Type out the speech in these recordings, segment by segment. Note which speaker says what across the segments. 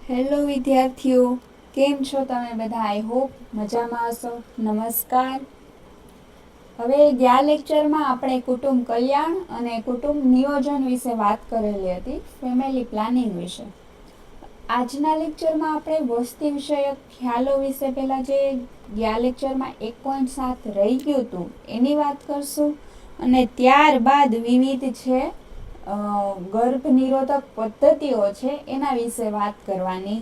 Speaker 1: Hello વિદ્યાર્થીઓ, કેમ છો તમે બધા? આઈ હોપ મજામાં હશો. નમસ્કાર. હવે ગયા લેક્ચરમાં આપણે કુટુંબ કલ્યાણ અને કુટુંબ નિયોજન વિશે વાત કરેલી હતી, ફેમિલી પ્લાનિંગ વિશે. આજના લેક્ચરમાં આપણે વસ્તી વિષયક ખ્યાલો વિશે પહેલાં જે ગયા લેક્ચરમાં 1.7 રહી ગયું હતું એની વાત કરશું, અને ત્યારબાદ વિવિધ છે ગર્ભ નિરોધક પદ્ધતિઓ છે એના વિશે વાત કરવાની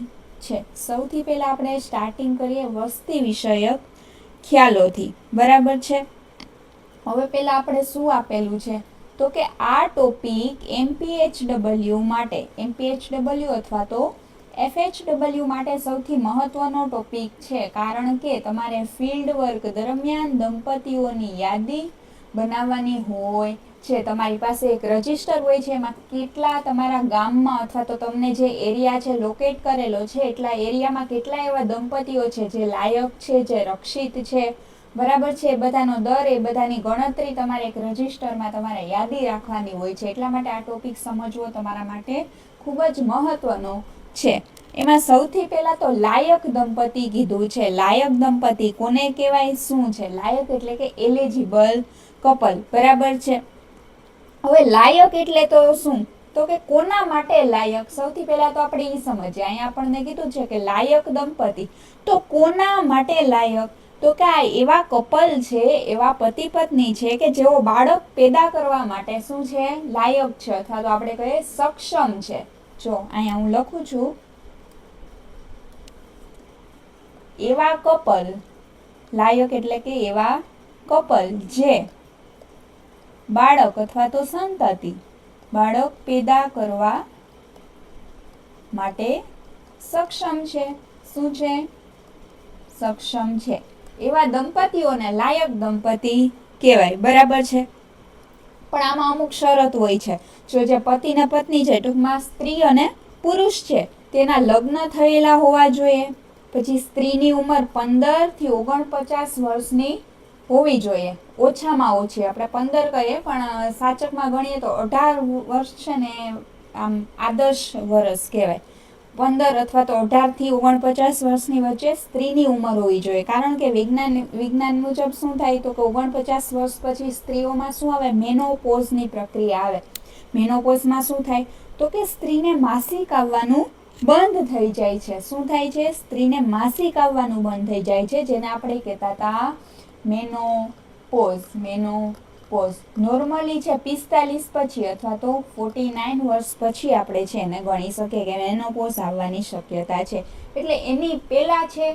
Speaker 1: છે. સૌથી પહેલા આપણે સ્ટાર્ટિંગ કરીએ વસ્તી વિષયક ખ્યાલોથી, બરાબર છે. હવે પહેલા આપણે શું આપેલું છે તો કે આ ટોપિક MPHW માટે, MPHW અથવા તો FHW માટે સૌથી મહત્વનો ટોપિક છે, કારણ કે તમારે ફિલ્ડ વર્ક દરમિયાન દંપતીઓની યાદી બનાવવાની હોય છે. તમારી પાસે એક રજિસ્ટર હોય છે, એમાં કેટલા તમારા ગામમાં અથવા તો તમને જે એરિયા છે લોકેટ કરેલો છે એટલા એરિયામાં કેટલા એવા દંપતીઓ છે જે લાયક છે, જે રક્ષિત છે, બરાબર છે. એ બધાનો દર, એ બધાની ગણતરી તમારે એક રજિસ્ટરમાં તમારે યાદી રાખવાની હોય છે. એટલા માટે આ ટોપિક સમજવો તમારા માટે ખૂબ જ મહત્વનો છે. એમાં સૌથી પહેલા તો લાયક દંપતી કીધું છે. લાયક દંપતી કોને કહેવાય, શું છે લાયક? એટલે કે એલિજિબલ કપલ, બરાબર છે. હવે લાયક એટલે તો શું, તો કે કોના માટે લાયક? સૌથી પહેલા તો આપણે એ સમજીએ. અહીંયા આપણને કીધું છે કે લાયક દંપતી, તો કોના માટે લાયક? તો કે આ એવા કપલ છે, એવા પતિ પત્ની છે કે જેઓ બાળક પેદા કરવા માટે શું છે, લાયક છે, અથવા તો આપણે કહીએ સક્ષમ છે. જો અહીંયા હું લખું છું, એવા કપલ, લાયક એટલે કે એવા કપલ જે બાળક અથવા તો સંતતિ, બાળક પેદા કરવા માટે સક્ષમ છે. શું છે? સક્ષમ છે. એવા દંપતીઓને લાયક દંપતી કહેવાય, બરાબર છે. પણ આમાં અમુક શરત હોય છે. જો જે પતિ ને પત્ની છે, ટૂંકમાં સ્ત્રી અને પુરુષ છે, તેના લગ્ન થયેલા હોવા જોઈએ. પછી સ્ત્રીની ઉંમર 15 થી 49 વર્ષની હોવી જોઈએ, ઓછામાં ઓછી. આપણે 15 કહીએ પણ સાચકમાં ગણીએ તો 18 વર્ષ છે ને આમ આદર્શ વર્ષ કહેવાય. 15 અથવા તો 18 થી 49 વર્ષની વચ્ચે સ્ત્રીની ઉંમર હોવી જોઈએ, કારણ કે વિજ્ઞાન મુજબ શું થાય તો કે 49 વર્ષ પછી સ્ત્રીઓમાં શું આવે, મેનોપોઝની પ્રક્રિયા આવે. મેનોપોઝમાં શું થાય તો કે સ્ત્રીને માસિક આવવાનું બંધ થઈ જાય છે. શું થાય છે? સ્ત્રીને માસિક આવવાનું બંધ થઈ જાય છે, જેને આપણે કહેતા હતા મેનોપોઝ. મેનોપોઝ નોર્મલી છે 45 પછી અથવા તો 49 વર્ષ પછી આપણે છે એને ગણી શકીએ કે મેનોપોઝ આવવાની શક્યતા છે. એટલે એની પહેલા છે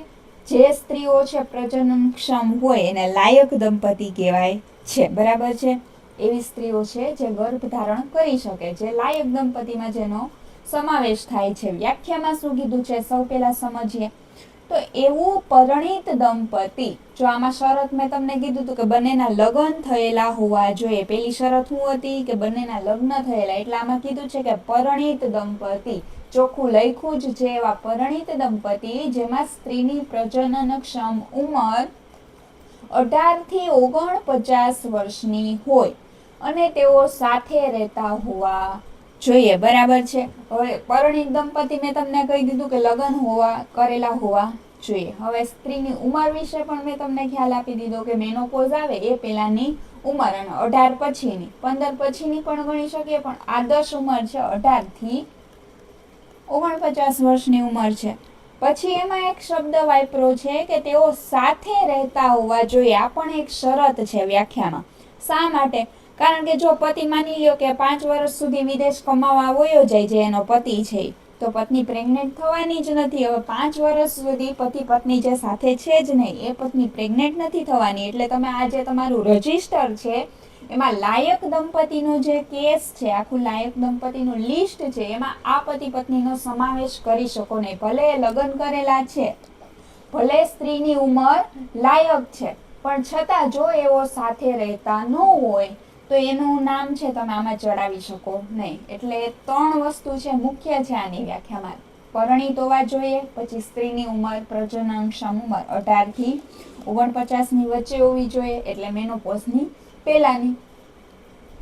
Speaker 1: જે સ્ત્રીઓ છે પ્રજનનક્ષમ હોય એને લાયક દંપતી કહેવાય છે, બરાબર છે. એવી સ્ત્રીઓ છે જે ગર્ભ ધારણ કરી શકે, જે લાયક દંપતીમાં જેનો સમાવેશ થાય છે. વ્યાખ્યામાં શું કીધું છે સૌ પહેલા સમજીએ. તો એવું પરિણીત દંપતી, જો આમાં શરત મેં તમને કીધું હતું કે બંનેના લગ્ન થયેલા હોવા જોઈએ. પેલી શરત શું હતી કે બંનેના લગ્ન થયેલા, એટલે આમાં કીધું છે કે પરિણીત દંપતી, ચોખ્ખું લખ્યું જ છે. એવા પરિણીત દંપતી જેમાં સ્ત્રીની પ્રજનનક્ષમ ઉંમર 18 થી 49 વર્ષની હોય અને તેઓ સાથે રહેતા હોવા જોઈએ, બરાબર છે. હવે પરિણીત દંપતી મેં તમને કહી દીધું કે લગ્ન કરેલા હોવા જોઈએ. હવે સ્ત્રીની ઉંમર વિશે પણ મેં તમને ખ્યાલ આપી દીધો કે મેનોપોઝ આવે એ પહેલાની ઉંમર, અને 18 પછીની, 15 પછીની પણ ગણી શકીએ, પણ આદર્શ ઉંમર છે 18 થી 49 વર્ષની ઉંમર છે. પછી એમાં એક શબ્દ વાપરો છે કે તેઓ સાથે રહેતા હોવા જોઈએ. આ પણ એક શરત છે વ્યાખ્યામાં. શા માટે? કારણ કે જો પતિ માની લ્યો કે 5 વર્ષ સુધી વિદેશ કમાવા વયો જાય, જે એનો પતિ છે, તો પત્ની પ્રેગ્નેન્ટ થવાની જ નથી. હવે 5 વર્ષ સુધી પતિ પત્ની જે સાથે છે જ નહીં, એ પત્ની પ્રેગ્નેન્ટ નથી થવાની. એટલે તમે આ જે તમારું રજિસ્ટર છે એમાં લાયક દંપતીનો જે કેસ છે, આખું લાયક દંપતીનું લિસ્ટ છે, એમાં આ પતિ પત્નીનો સમાવેશ કરી શકો નહીં. ભલે લગ્ન કરેલા છે, ભલે સ્ત્રીની ઉંમર લાયક છે, પણ છતાં જો એવો સાથે રહેતા ન હોય તો એનું નામ છે તમે આમાં ચડાવી શકો નહીં. એટલે 3 વસ્તુ છે મુખ્ય છે આની વ્યાખ્યામાં. પરિણીત હોવા જોઈએ, પછી સ્ત્રીની ઉંમર, પ્રજનનક્ષમ ઉંમર 18 થી 49 ની વચ્ચે હોવી જોઈએ, એટલે મેનોપોઝની પહેલાની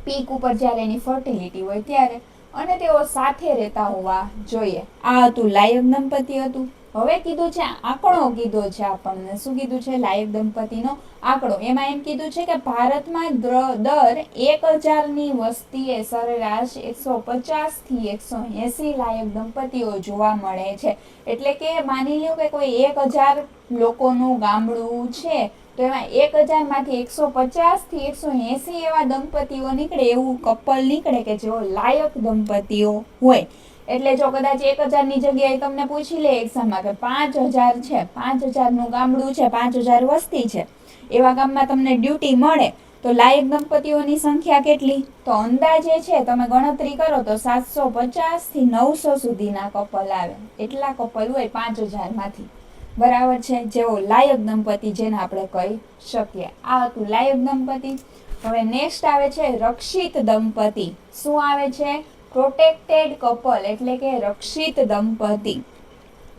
Speaker 1: પીક ઉપર જ્યારે એની ફર્ટિલિટી હોય ત્યારે. અને તેઓ સાથે રહેતા હોવા જોઈએ. આ હતું લાયક દંપતિ હતું. હવે કીધું છે આંકડો કીધો છે આપણને. શું કીધું છે? લાયક દંપતિનો આંકડો. એમાં એમ કીધું છે કે ભારતમાં દર 1000ની વસ્તીએ સરેરાશ 150 થી 180 લાયક દંપતીઓ જોવા મળે છે. એટલે કે માની લ્યો કે કોઈ 1000 લોકોનું ગામડું છે, તો એમાં 1000 માંથી 150 થી 180 એવા દંપતીઓ નીકળે, એવું કપલ નીકળે કે જેઓ લાયક દંપતીઓ હોય. એટલે જો કદાચ 1000 ની જગ્યાએ તમને પૂછી લે એક્ઝામમાં કે 5000 છે, 5000 નું ગામડું છે, 5000 વસ્તી છે, એવા ગામમાં તમને ડ્યુટી મળે, તો લાયક દંપતીઓની સંખ્યા કેટલી? તો અંદાજે છે તમે ગણતરી કરો તો 750 થી 900 સુધીના કપલ આવે. એટલા કપલ હોય 5000 માંથી. બરાબર છે, જેવો લાયક દંપતિ જેને આપણે કહી શકીએ. આ હતું લાયક દંપતિ. હવે નેક્સ્ટ આવે છે રક્ષિત દંપતિ. શું આવે છે? પ્રોટેક્ટેડ કપલ એટલે કે રક્ષિત દંપતિ.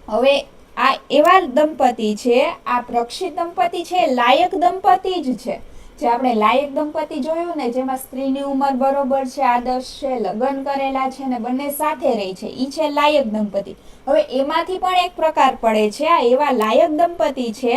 Speaker 1: હવે આ એવા દંપતિ છે, આ રક્ષિત દંપતિ છે લાયક દંપતિ જ છે. જે આપણે લાયક દંપતિ જોયું ને, જેમાં સ્ત્રીની ઉંમર બરોબર છે, આદર્શ છે, લગ્ન કરેલા છે ને બંને સાથે રહી છે, ઈ છે લાયક દંપતિ. હવે એમાંથી પણ એક પ્રકાર પડે છે આ એવા લાયક દંપતિ છે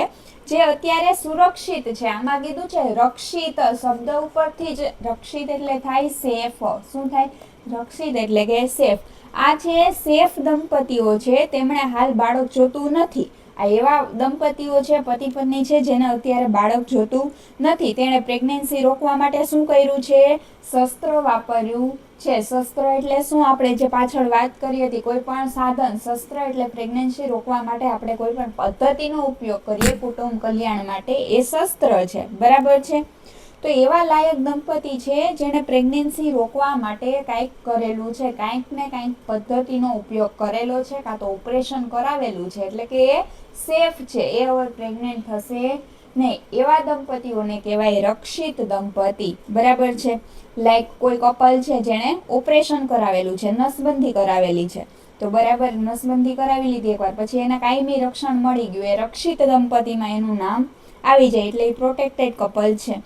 Speaker 1: જે અત્યારે સુરક્ષિત છે. આમાં કીધું છે રક્ષિત શબ્દ ઉપરથી જ, રક્ષિત એટલે થાય સેફ. શું થાય? રક્ષિત એટલે કે સેફ. આ છે સેફ દંપતીઓ છે, તેમણે હાલ બાળક જોતું નથી. આ એવા દંપતીઓ છે, પતિ પત્ની છે, જેને અત્યારે બાળક જોતું નથી. તેણે પ્રેગ્નન્સી રોકવા માટે શું કર્યું છે? શસ્ત્ર વાપર્યું છે. શસ્ત્ર એટલે શું? આપણે જે પાછળ વાત કરી હતી, કોઈ પણ સાધન. શસ્ત્ર એટલે પ્રેગ્નન્સી રોકવા માટે આપણે કોઈ પણ પદ્ધતિનો ઉપયોગ કરીએ કુટુંબ કલ્યાણ માટે, એ શસ્ત્ર છે. બરાબર છે? તો એવા લાયક દંપતિ છે જેણે પ્રેગ્નન્સી રોકવા માટે કાંઈક કરેલું છે, કાંઈક ને કાંઈક પદ્ધતિનો ઉપયોગ કરેલો છે, કાં તો ઓપરેશન કરાવેલું છે. એટલે કે એ સેફ છે, એ હવે પ્રેગ્નેન્ટ થશે નહીં. એવા દંપતીઓને કહેવાય રક્ષિત દંપતિ. બરાબર છે? લાઈક કોઈ કપલ છે જેણે ઓપરેશન કરાવેલું છે, નસબંધી કરાવેલી છે, તો બરાબર નસબંધી કરાવી લીધી એકવાર, પછી એને કાયમી રક્ષણ મળી ગયું, એ રક્ષિત દંપતિમાં એનું નામ આવી જાય, એટલે એ પ્રોટેક્ટેડ કપલ છે.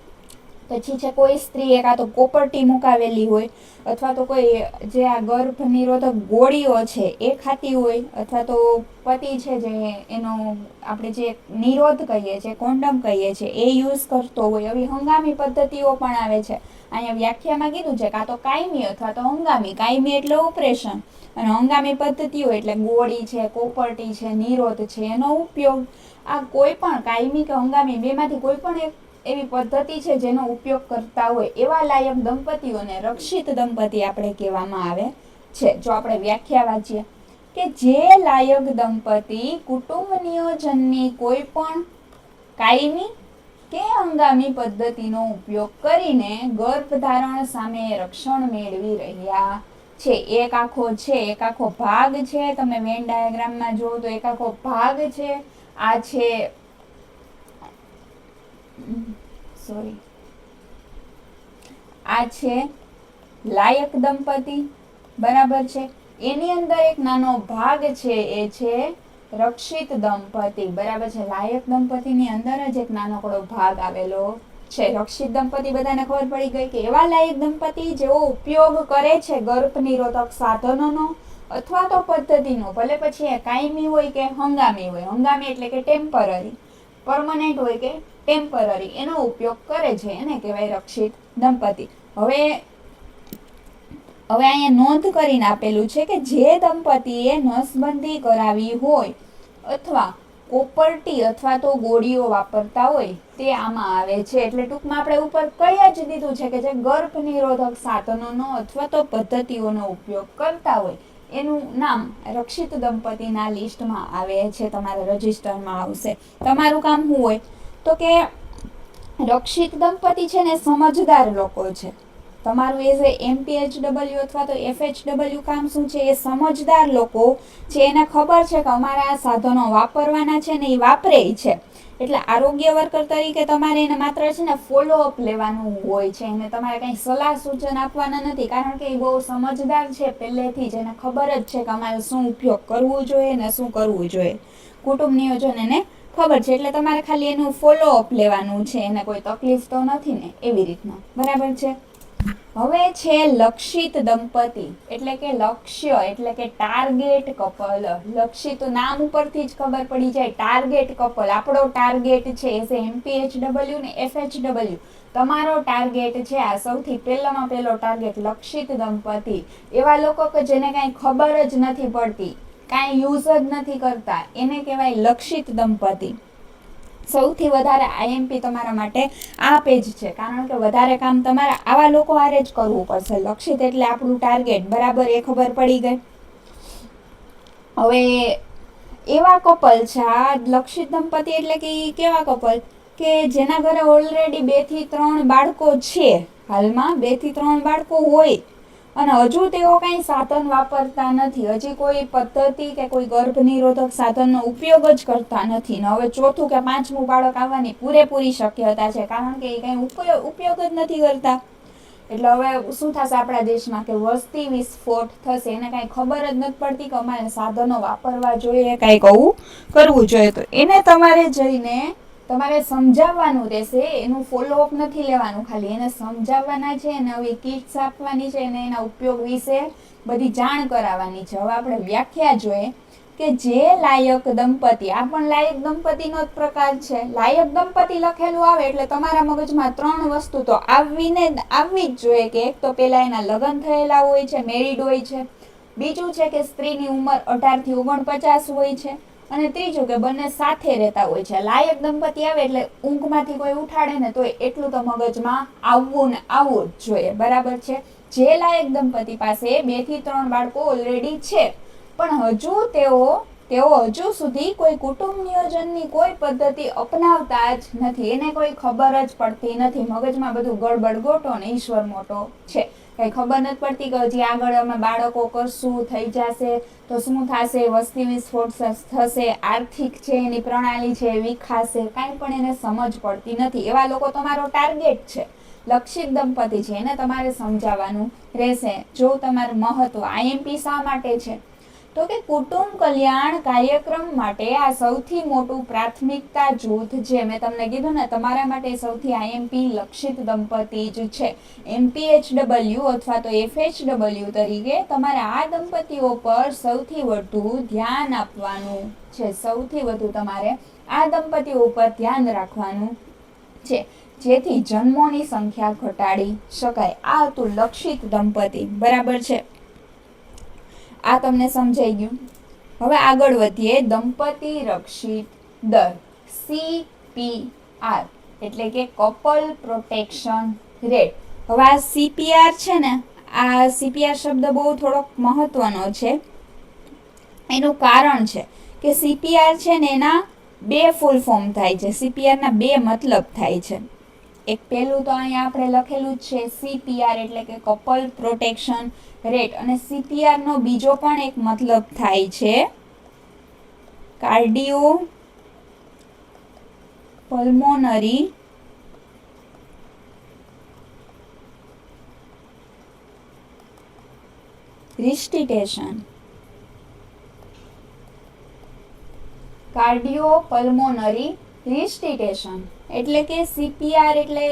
Speaker 1: પછી છે કોઈ સ્ત્રીએ કાં તો કોપરટી મુકાવેલી હોય, અથવા તો કોઈ જે આ ગર્ભ નિરોધક ગોળીઓ છે એ ખાતી હોય, અથવા તો પતિ છે જે એનો આપણે જે નિરોધ કહીએ છીએ, કોન્ડમ કહીએ છીએ, એ યુઝ કરતો હોય. આવી હંગામી પદ્ધતિઓ પણ આવે છે. અહીંયા વ્યાખ્યામાં કીધું છે કાં તો કાયમી અથવા તો હંગામી. કાયમી એટલે ઓપરેશન, અને હંગામી પદ્ધતિઓ એટલે ગોળી છે, કોપરટી છે, નિરોધ છે, એનો ઉપયોગ. આ કોઈ પણ કાયમી કે હંગામી બેમાંથી કોઈ પણ એક એવી પદ્ધતિ છે જેનો ઉપયોગ કરતા હોય, એવા લાયક દંપતીઓને રક્ષિત દંપતિ આપણે કહેવામાં આવે છે. જો આપણે વ્યાખ્યા વાંચીએ કે જે લાયક દંપતિ કુટુંબ નિયોજનની કોઈ પણ કાયમી કે હંગામી પદ્ધતિનો ઉપયોગ કરીને ગર્ભધારણ સામે રક્ષણ મેળવી રહ્યા છે. એક આખો છે, એક આખો ભાગ છે. તમે વેન ડાયાગ્રામમાં જુઓ તો એક આખો ભાગ છે. આ છે આ છે લાયક દંપતિ. બરાબર છે? એની અંદર એક નાનો ભાગ છે, એ છે રક્ષિત દંપતિ. બરાબર છે? લાયક દંપતિની અંદર જ એક નાનકડો ભાગ આવેલો છે. રક્ષિત દંપતિ બધાને ખબર પડી ગઈ કે એવા લાયક દંપતિ જેઓ ઉપયોગ કરે છે ગર્ભ નિરોધક સાધનોનો અથવા તો પદ્ધતિનો, ભલે પછી એ કાયમી હોય કે હંગામી હોય. હંગામી એટલે કે ટેમ્પરરી, પરમનન્ટ હોય કે ટેમ્પરરી, એનો ઉપયોગ કરે છે, એને કહેવાય રક્ષિત દંપતિ. હવે અહીંયા નોંધ કરીને આપેલું છે કે જે દંપતીએ નસબંધી કરાવી હોય અથવા કોપરટી અથવા તો ગોળીઓ વાપરતા હોય તે આમાં આવે છે. એટલે ટૂંકમાં આપણે ઉપર કહી જ દીધું છે કે જે ગર્ભ નિરોધક સાધનોનો અથવા તો પદ્ધતિઓનો ઉપયોગ કરતા હોય એનું નામ રક્ષિત દંપતિના લિસ્ટમાં આવે છે, તમારા રજિસ્ટરમાં આવશે. તમારું કામ શું હોય તો કે રક્ષિત દંપતિ છે ને સમજદાર લોકો છે. તમારું એઝ એ MPHW અથવા તો FHW કામ શું છે? એ સમજદાર લોકો છે, એને ખબર છે કે અમારે આ સાધનો વાપરવાના છે ને એ વાપરે છે. એટલે આરોગ્ય વર્કર તરીકે તમારે એને માત્ર છે ને ફોલોઅપ લેવાનું હોય છે, એને તમારે કંઈ સલાહ સૂચન આપવાના નથી, કારણ કે એ બહુ સમજદાર છે પહેલેથી જ. એને ખબર જ છે કે અમારે શું ઉપયોગ કરવું જોઈએ ને શું કરવું જોઈએ. કુટુંબ નિયોજન એને ખબર છે, એટલે તમારે ખાલી એનું ફોલોઅપ લેવાનું છે, એને કોઈ તકલીફ તો નથી ને, એવી રીતના. બરાબર છે? હવે છે લક્ષિત દંપતી, એટલે કે લક્ષ્ય એટલે કે ટાર્ગેટ કપલ. લક્ષિત નામ ઉપરથી જ ખબર પડી જાય, ટાર્ગેટ કપલ. આપણો ટાર્ગેટ છે MPHW ને FHW, તમારો ટાર્ગેટ છે આ સૌથી પહેલામાં પહેલો ટાર્ગેટ લક્ષિત દંપતી. એવા લોકો કે જેને કાંઈ ખબર જ નથી પડતી, કાંઈ યુઝ જ નથી કરતા, એને કહેવાય લક્ષિત દંપતી. સૌથી વધારે આઈએમપી તમારા માટે આ પેજ છે, કારણ કે વધારે કામ તમારે આવા લોકો હારે જ કરવું પડશે. લક્ષિત એટલે આપણું ટાર્ગેટ, બરાબર, એ ખબર પડી ગઈ. હવે એવા કપલ છે આ લક્ષિત દંપતી, એટલે કે કેવા કપલ કે જેના ઘરે ઓલરેડી 2 થી 3 બાળકો છે, હાલમાં 2 થી 3 બાળકો હોય અને હજુ તેઓ કાંઈ સાધન વાપરતા નથી, હજી કોઈ પદ્ધતિ કે કોઈ ગર્ભ નિરોધક સાધનનો ઉપયોગ જ કરતા નથી. ને હવે 4થું કે 5મું બાળક આવવાની પૂરેપૂરી શક્યતા છે, કારણ કે એ કાંઈ ઉપયોગ જ નથી કરતા. એટલે હવે શું થશે આપણા દેશમાં કે વસ્તી વિસ્ફોટ થશે. એને કાંઈ ખબર જ નથી પડતી કે અમારે સાધનો વાપરવા જોઈએ, કાંઈક આવું કરવું જોઈએ. તો એને તમારે જઈને તમારે સમજાવવાનું રહેશે, એનું ફોલોઅપ નથી લેવાનું, ખાલી એને સમજાવવાના છે, એને આવી કિટ્સ આપવાની છે, અને એના ઉપયોગ વિશે બધી જાણ કરાવવાની છે. હવે આપણે વ્યાખ્યા જોઈએ કે જે લાયક દંપતી, આ પણ લાયક દંપતીનો જ પ્રકાર છે. લાયક દંપતી લખેલું આવે એટલે તમારા મગજમાં 3 વસ્તુ તો આવવી જ જોઈએ, કે એક તો પેલા એના લગ્ન થયેલા હોય છે, મેરિડ હોય છે, બીજું છે કે સ્ત્રીની ઉંમર 18 થી 49 હોય છે, અને ત્રીજું કે બંને સાથે રહેતા હોય છે. લાયક દંપતી આવે એટલે ઊંઘમાંથી કોઈ ઉઠાડે ને તો એટલું તો મગજમાં આવવું ને આવવું જ જોઈએ, બરાબર છે. જે લાયક દંપતી પાસે 2 થી 3 બાળકો ઓલરેડી છે, પણ તેઓ હજુ સુધી કોઈ કુટુંબ નિયોજનની કોઈ પદ્ધતિ અપનાવતા જ નથી, એને કોઈ ખબર જ પડતી નથી, મગજમાં બધું ગડબડ ગોટો ને ઈશ્વર મોટો છે. કઈ ખબર નથી પડતી કે હજી આગળ અમે બાળકો કરશું, થઈ જશે તો શું થશે, વસ્તી વિસ્ફોટ થશે, આર્થિક છે એની પ્રણાલી છે વિખાશે, કાંઈ પણ એને સમજ પડતી નથી. એવા લોકો તમારો ટાર્ગેટ છે, લક્ષિત દંપતી છે, એને તમારે સમજાવવાનું રહેશે. જો તમારું મહત્વ આઈએમપી શા માટે છે, તો કે કુટુંબ કલ્યાણ કાર્યક્રમ માટે આ સૌથી મોટું પ્રાથમિકતા જૂથ છે. મેં તમને કીધું ને, તમારા માટે સૌથી આઈએમપી લક્ષિત દંપતી જ છે. MPHW અથવા તો FHW તરીકે તમારે આ દંપતીઓ પર સૌથી વધુ ધ્યાન આપવાનું છે, સૌથી વધુ તમારે આ દંપતીઓ ઉપર ધ્યાન રાખવાનું છે, જેથી જન્મોની સંખ્યા ઘટાડી શકાય. આ હતું લક્ષિત દંપતી, બરાબર છે. આ તમને સમજાઈ ગયું. હવે આગળ વધીએ. દંપતી રક્ષિત દર, CPR એટલે કે કપલ પ્રોટેક્શન રેટ. હવે આ CPR છે ને, આ CPR શબ્દ બહુ થોડોક મહત્વનો છે. એનું કારણ છે કે CPR છે ને એના 2 ફૂલ ફોર્મ થાય છે, CPR ના 2 મતલબ થાય છે. એક પહેલું તો અહીંયા આપણે લખેલું જ છે CPR એટલે કે કપલ પ્રોટેક્શન રેટ, અને CPR નો બીજો પણ એક મતલબ થાય છે કાર્ડિયો પલ્મોનરી રિસ્ટિટેશન. કાર્ડિયો પલ્મોનરી રિસ્ટિટેશન એટલે કે CPR એટલે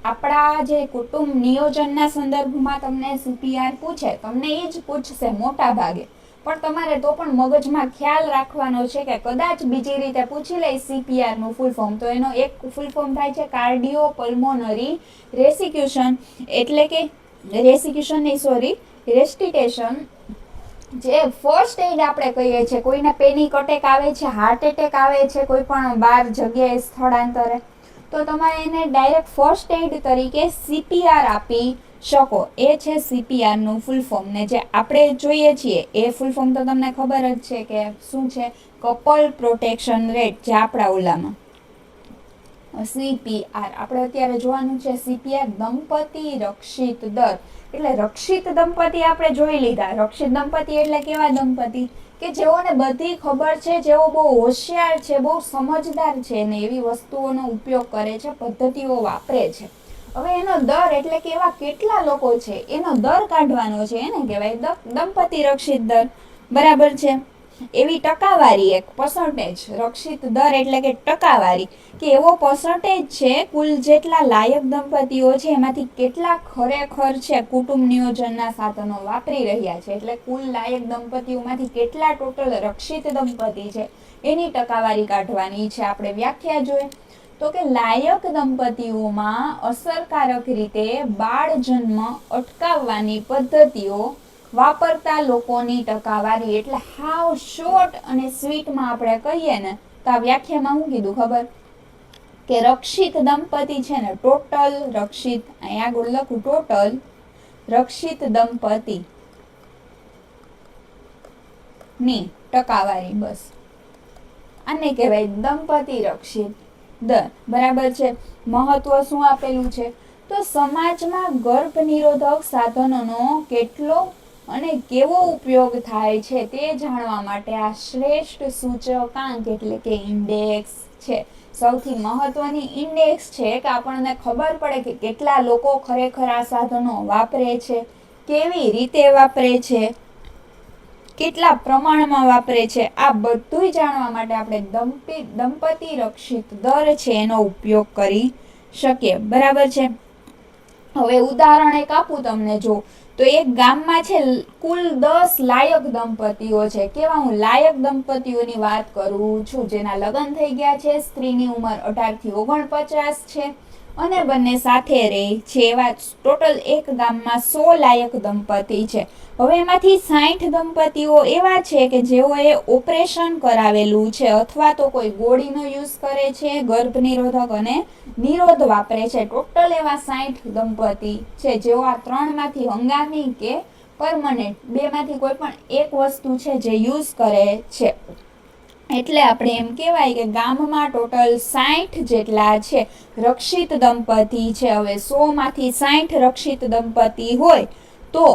Speaker 1: આપણા જે કુટુંબ નિયોજનના સંદર્ભમાં તમને CPR પૂછે, તમને એ જ પૂછશે મોટા ભાગે, પણ તમારે તો પણ મગજમાં ખ્યાલ રાખવાનો છે કે કદાચ બીજી રીતે પૂછી લે CPR નું ફૂલ ફોર્મ, તો એનો એક ફૂલ ફોર્મ થાય છે કાર્ડિયો પલ્મોનરી રેસ્ટિટ્યુશન, એટલે કે રેસ્ટિટેશન. જે ફર્સ્ટ એડ આપણે કહીએ છીએ, કોઈને પેનિક અટેક આવે છે, હાર્ટ એટેક આવે છે, કોઈ પણ બહાર જગ્યાએ સ્થળાંતરે, તો તમે એને ડાયરેક્ટ ફર્સ્ટ એડ તરીકે CPR આપી શકો. એ છે CPR નું ફૂલ ફોર્મ. ને જે આપણે જોઈએ છીએ એ ફૂલ ફોર્મ તો તમને ખબર જ છે કે શું છે, કપલ પ્રોટેક્શન રેટ, જે આપણા ઓલામાં CPR. આપણે અત્યારે જોવાનું છે CPR દંપતી રક્ષિત દર, એટલે રક્ષિત દંપતી આપણે જોઈ લીધા. રક્ષિત દંપતી એટલે કેવા દંપતી કે જેઓને બધી ખબર છે, જેઓ બહુ હોશિયાર છે, બહુ સમજદાર છે, ને એવી વસ્તુઓનો ઉપયોગ કરે છે, પદ્ધતિઓ વાપરે છે. હવે એનો દર એટલે કે એવા કેટલા લોકો છે એનો દર કાઢવાનો છે, એને કહેવાય દંપતી રક્ષિત દર, બરાબર છે. એવી ટકાવારી, એક પર્સન્ટેજ, રક્ષિત દર એટલે કે ટકાવારી, કે એવો પર્સન્ટેજ છે કુલ જેટલા લાયક દંપતીઓ છે એમાંથી કેટલા ખરેખર છે કુટુંબ નિયોજનના સાધનો વાપરી રહ્યા છે, એટલે કુલ લાયક દંપતીઓમાંથી કેટલા ટોટલ રક્ષિત દંપતી છે એની ટકાવારી કાઢવાની છે. આપણે વ્યાખ્યા જોઈએ તો કે લાયક દંપતીઓમાં અસરકારક રીતે બાળ જન્મ અટકાવવાની પદ્ધતિઓ વાપરતા લોકોની ટકાવારી. એટલે હાવ શોર્ટ અને સ્વીટમાં આપણે કહીએ ને તો આ વ્યાખ્યામાં શું કીધું ખબર, કે રક્ષિત દંપતી છે ને ટોટલ રક્ષિત, અહીંયા આગળ લખું ટોટલ રક્ષિત દંપતી ની ટકાવારી, બસ આને કહેવાય દંપતી રક્ષિત દર. બરાબર છે. મહત્વ શું આપેલું છે તો સમાજમાં ગર્ભ નિરોધક સાધનોનો કેટલો અને કેવો ઉપયોગ થાય છે તે જાણવા માટે આ શ્રેષ્ઠ સૂચકાંક એટલે કે ઇન્ડેક્સ છે. સૌથી મહત્વની ઇન્ડેક્સ છે કે આપણને ખબર પડે કે કેટલા લોકો ખરેખર આ સાધનો વાપરે છે, કેવી રીતે વાપરે છે, કેટલા પ્રમાણમાં વાપરે છે, આ બધું જાણવા માટે આપણે દંપતી રક્ષિત દર છે એનો ઉપયોગ કરી શકીએ. બરાબર છે. હવે ઉદાહરણ એક આપું તમને, જો તો એક ગામમાં છે કુલ 10 લાયક દંપતીઓ છે. કેવા, હું લાયક દંપતીઓની વાત કરું છું, જેના લગ્ન થઈ ગયા છે, સ્ત્રીની ઉંમર 18 થી 49 છે અને બંને સાથે રહે છે. એવા ટોટલ એક ગામમાં 100 લાયક દંપતી છે. હવે એમાંથી 60 દંપતીઓ એવા છે કે જેઓએ ઓપરેશન કરાવેલું છે અથવા તો કોઈ ગોળીનો યુઝ કરે છે, ગર્ભ નિરોધક અને નિરોધ વાપરે છે. ટોટલ એવા 60 દંપતી છે જેઓ આ ત્રણમાંથી હંગામી કે પરમનન્ટ બેમાંથી કોઈ પણ એક વસ્તુ છે જે યુઝ કરે છે. એટલે આપણે એમ કહેવાય કે ગામમાં ટોટલ 60 જેટલા છે રક્ષિત દંપતી છે. હવે 100 માંથી 60 રક્ષિત દંપતી હોય તો